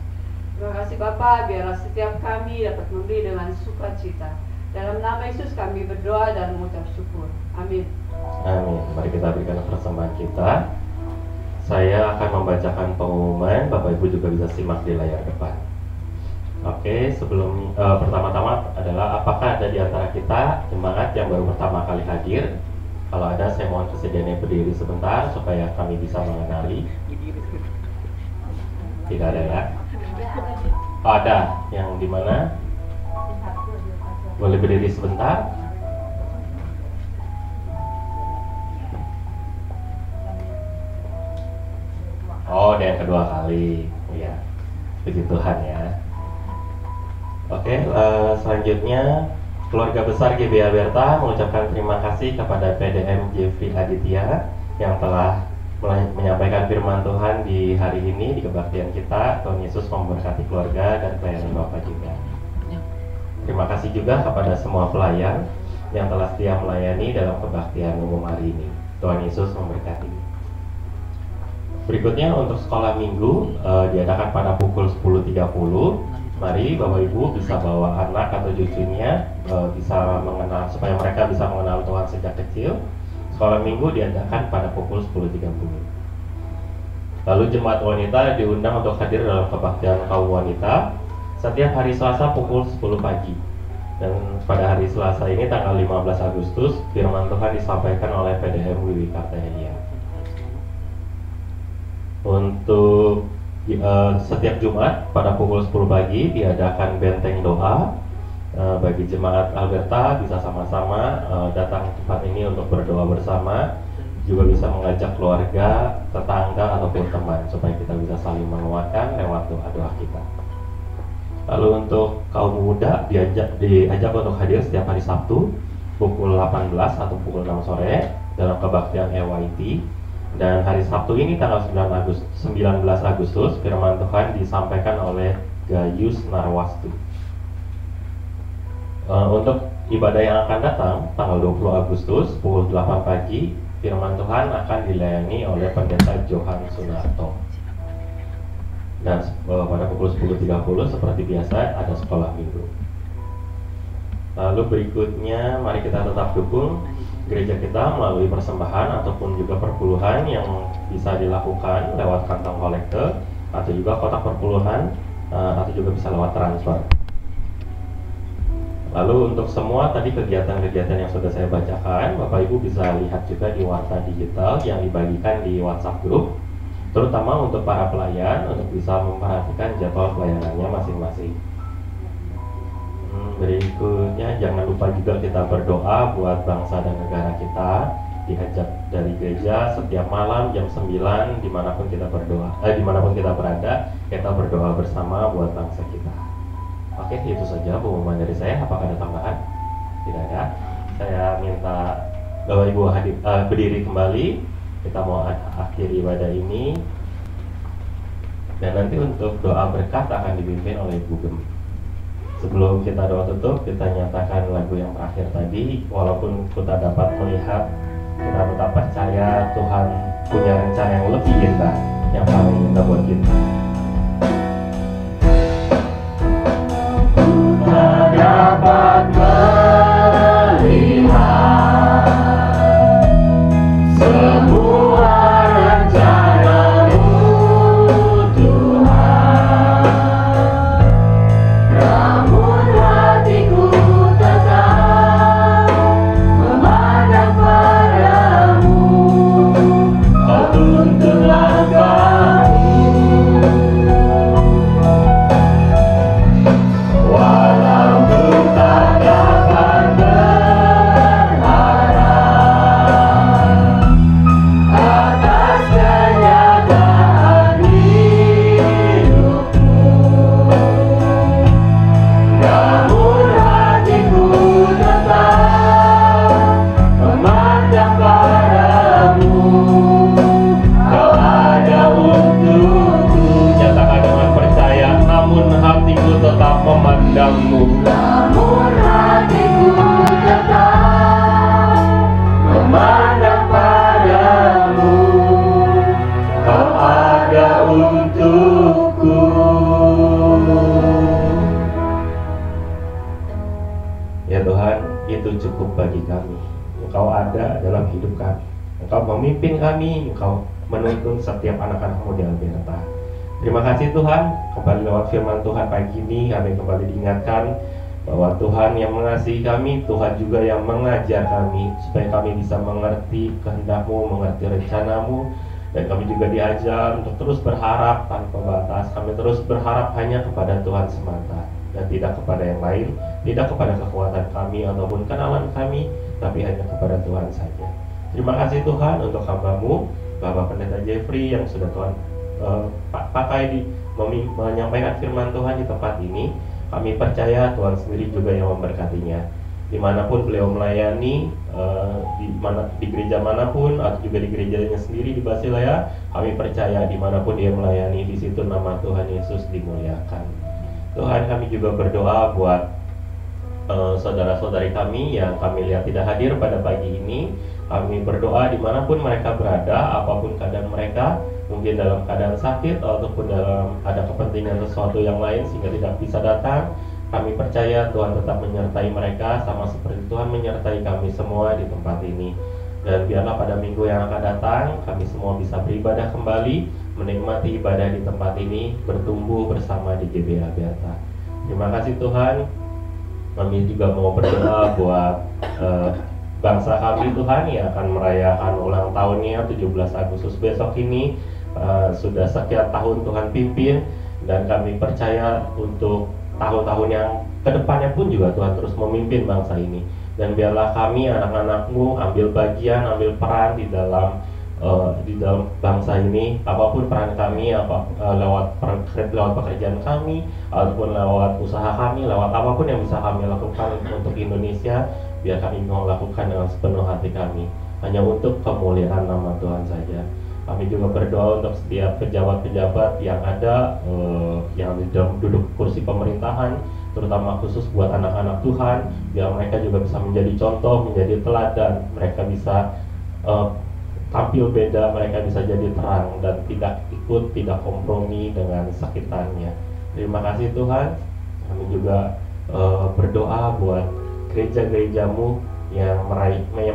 Terima kasih Bapa, biarlah setiap kami dapat memberi dengan sukacita. Dalam nama Yesus kami berdoa dan mengucap syukur. Amin. Amin. Mari kita berikan persembahan kita. Saya akan membacakan pengumuman, Bapak Ibu juga bisa simak di layar depan. Oke, sebelum pertama-tama adalah apakah ada di antara kita jemaat yang baru pertama kali hadir? Kalau ada, saya mohon kesediaannya berdiri sebentar supaya kami bisa mengenali. Tidak ada ya? Oh, ada. Yang di mana? Boleh berdiri sebentar? Oh, yang kedua kali. Ya, puji Tuhan ya. Oke, selanjutnya keluarga besar GBA Berta mengucapkan terima kasih kepada PDM Jeffrey Aditya yang telah menyampaikan firman Tuhan di hari ini di kebaktian kita. Tuhan Yesus memberkati keluarga dan pelayanan Bapak juga. Terima kasih juga kepada semua pelayan yang telah setia melayani dalam kebaktian umum hari ini. Tuhan Yesus memberkati. Berikutnya untuk sekolah minggu diadakan pada pukul 10.30. Mari Bapak Ibu bisa bawa anak atau cucunya bisa mengenal, supaya mereka bisa mengenal Tuhan sejak kecil. Sekolah minggu diadakan pada pukul 10.30. Lalu jemaat wanita diundang untuk hadir dalam kebaktian kaum wanita setiap hari Selasa pukul 10 pagi. Dan pada hari Selasa ini tanggal 15 Agustus firman Tuhan disampaikan oleh PDM Wiwi Kartelia. Untuk setiap Jumat pada pukul 10 pagi diadakan benteng doa. Bagi jemaat Alberta bisa sama-sama datang ke tempat ini untuk berdoa bersama. Juga bisa mengajak keluarga, tetangga ataupun teman supaya kita bisa saling menguatkan lewat doa-doa kita. Lalu untuk kaum muda diajak untuk hadir setiap hari Sabtu pukul 18 atau pukul 6 sore dalam kebaktian EYT. Dan hari Sabtu ini tanggal 19 Agustus firman Tuhan disampaikan oleh Gayus Narwastu. Untuk ibadah yang akan datang tanggal 20 Agustus pukul 8 pagi firman Tuhan akan dilayani oleh Pendeta Johan Sunarto. Dan pada pukul 10.30 seperti biasa ada sekolah minggu. Lalu berikutnya mari kita tetap dukung gereja kita melalui persembahan ataupun juga perpuluhan yang bisa dilakukan lewat kantong kolektor atau juga kotak perpuluhan atau juga bisa lewat transfer. Lalu untuk semua tadi kegiatan-kegiatan yang sudah saya bacakan, Bapak Ibu bisa lihat juga di warta digital yang dibagikan di WhatsApp group, terutama untuk para pelayan untuk bisa memperhatikan jadwal pelayanannya masing-masing. Berikutnya jangan lupa juga kita berdoa buat bangsa dan negara kita. Diajak dari gereja setiap malam jam 9 dimanapun kita berada, kita berdoa bersama buat bangsa kita. Oke, itu saja pengumuman dari saya. Apakah ada tambahan? Tidak ada. Saya minta Bapak Ibu berdiri kembali. Kita mau akhiri ibadah ini. Dan nanti untuk doa berkat akan dipimpin oleh Ibu Gem. Sebelum kita doa tutup, kita nyatakan lagu yang terakhir tadi. Walaupun kita dapat melihat, kita tetap percaya Tuhan punya rencana yang lebih indah, yang paling indah buat kita. Tak dapat melihat semua rencana-Mu, Tuhan. Namun hatiku tetap memandang padamu. Kau tuntun langkahku, walaupun tak dapat berharap atas kenyataan hidupku. Namun hatiku tetap memandang padamu. Kau ada untukku. Nyatakan dengan percaya, namun hatiku tetap memandangmu. Namun hatiku tetap memandang padamu. Kau ada untukku. Ya Tuhan, itu cukup bagi kami. Engkau ada dalam hidup kami. Engkau memimpin kami, Engkau menuntun setiap anak-anak-Mu di Alberta. Terima kasih Tuhan, kembali lewat firman Tuhan pagi ini kami kembali diingatkan bahwa Tuhan yang mengasihi kami, Tuhan juga yang mengajar kami supaya kami bisa mengerti kehendak-Mu, mengerti rencana-Mu, dan kami juga diajar untuk terus berharap tanpa batas. Kami terus berharap hanya kepada Tuhan semata dan tidak kepada yang lain, tidak kepada kekuatan kami ataupun kenalan kami, tapi hanya kepada Tuhan saja. Terima kasih Tuhan untuk hamba-Mu, Bapak Pendeta Jeffrey yang sudah Tuhan pakai menyampaikan firman Tuhan di tempat ini. Kami percaya Tuhan sendiri juga yang memberkatinya. Dimanapun beliau melayani, di gereja manapun atau juga di gerejanya sendiri di Basilea, kami percaya dimanapun dia melayani, di situ nama Tuhan Yesus dimuliakan. Tuhan, kami juga berdoa buat saudara-saudari kami yang kami lihat tidak hadir pada pagi ini. Kami berdoa dimanapun mereka berada, apapun keadaan mereka, mungkin dalam keadaan sakit ataupun dalam ada kepentingan sesuatu yang lain sehingga tidak bisa datang. Kami percaya Tuhan tetap menyertai mereka sama seperti Tuhan menyertai kami semua di tempat ini. Dan biarlah pada minggu yang akan datang kami semua bisa beribadah kembali, menikmati ibadah di tempat ini, bertumbuh bersama di GBA Berta. Terima kasih Tuhan. Kami juga mau berdoa buat bangsa kami Tuhan yang akan merayakan ulang tahunnya 17 Agustus besok ini. Sudah sekian tahun Tuhan pimpin, dan kami percaya untuk tahun-tahun yang kedepannya pun juga Tuhan terus memimpin bangsa ini. Dan biarlah kami anak-anak-Mu ambil bagian, ambil peran di dalam bangsa ini, apapun peran kami, lewat pekerjaan kami ataupun lewat usaha kami, lewat apapun yang bisa kami lakukan untuk Indonesia, biar kami mau lakukan dengan sepenuh hati kami, hanya untuk kemuliaan nama Tuhan saja. Kami juga berdoa untuk setiap pejabat-pejabat yang ada, yang duduk kursi pemerintahan, terutama khusus buat anak-anak Tuhan, biar mereka juga bisa menjadi contoh, menjadi teladan, mereka bisa tampil beda, mereka bisa jadi terang dan tidak kompromi dengan sekitarnya. Terima kasih Tuhan. Kami juga berdoa buat gereja-gereja-Mu yang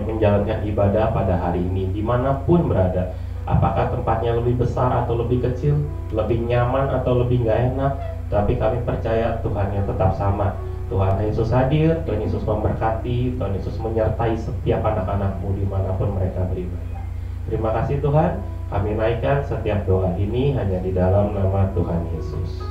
menjalankan ibadah pada hari ini, dimanapun berada. Apakah tempatnya lebih besar atau lebih kecil, lebih nyaman atau lebih nggak enak, tapi kami percaya Tuhan yang tetap sama. Tuhan Yesus hadir, Tuhan Yesus memberkati, Tuhan Yesus menyertai setiap anak-anak-Mu dimanapun mereka beribadah. Terima kasih Tuhan, kami naikkan setiap doa ini hanya di dalam nama Tuhan Yesus.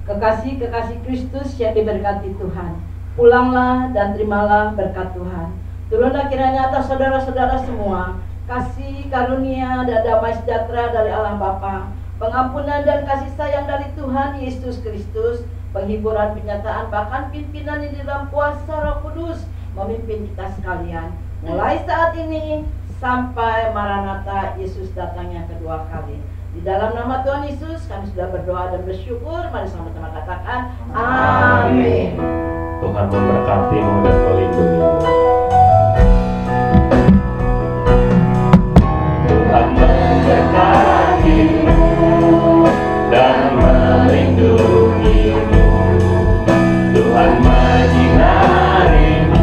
Kekasih-kekasih Kristus yang diberkati Tuhan, pulanglah dan terimalah berkat Tuhan. Turunlah kiranya atas saudara-saudara semua kasih, karunia, dan damai sejahtera dari Allah Bapa, pengampunan dan kasih sayang dari Tuhan Yesus Kristus, penghiburan, penyataan, bahkan pimpinan di dalam kuasa Roh Kudus memimpin kita sekalian, mulai saat ini sampai Maranatha, Yesus datangnya kedua kali. Di dalam nama Tuhan Yesus kami sudah berdoa dan bersyukur. Mari sama-sama katakan amin. Tuhan memberkati-Mu dan melindungi-Mu. Tuhan memberkati-Mu dan melindungi-Mu. Tuhan menyinari-Mu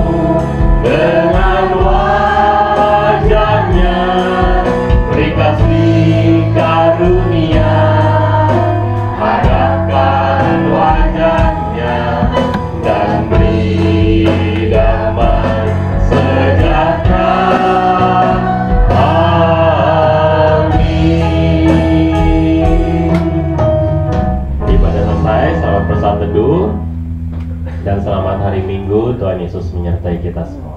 dengan wajah-Nya, beri kasih karunia, hadapkan wajah-Nya, dan beri damai sejahtera. Amin. Ibadah selesai, selamat bersama teduh dan selamat hari Minggu. Tuhan Yesus menyertai kita semua.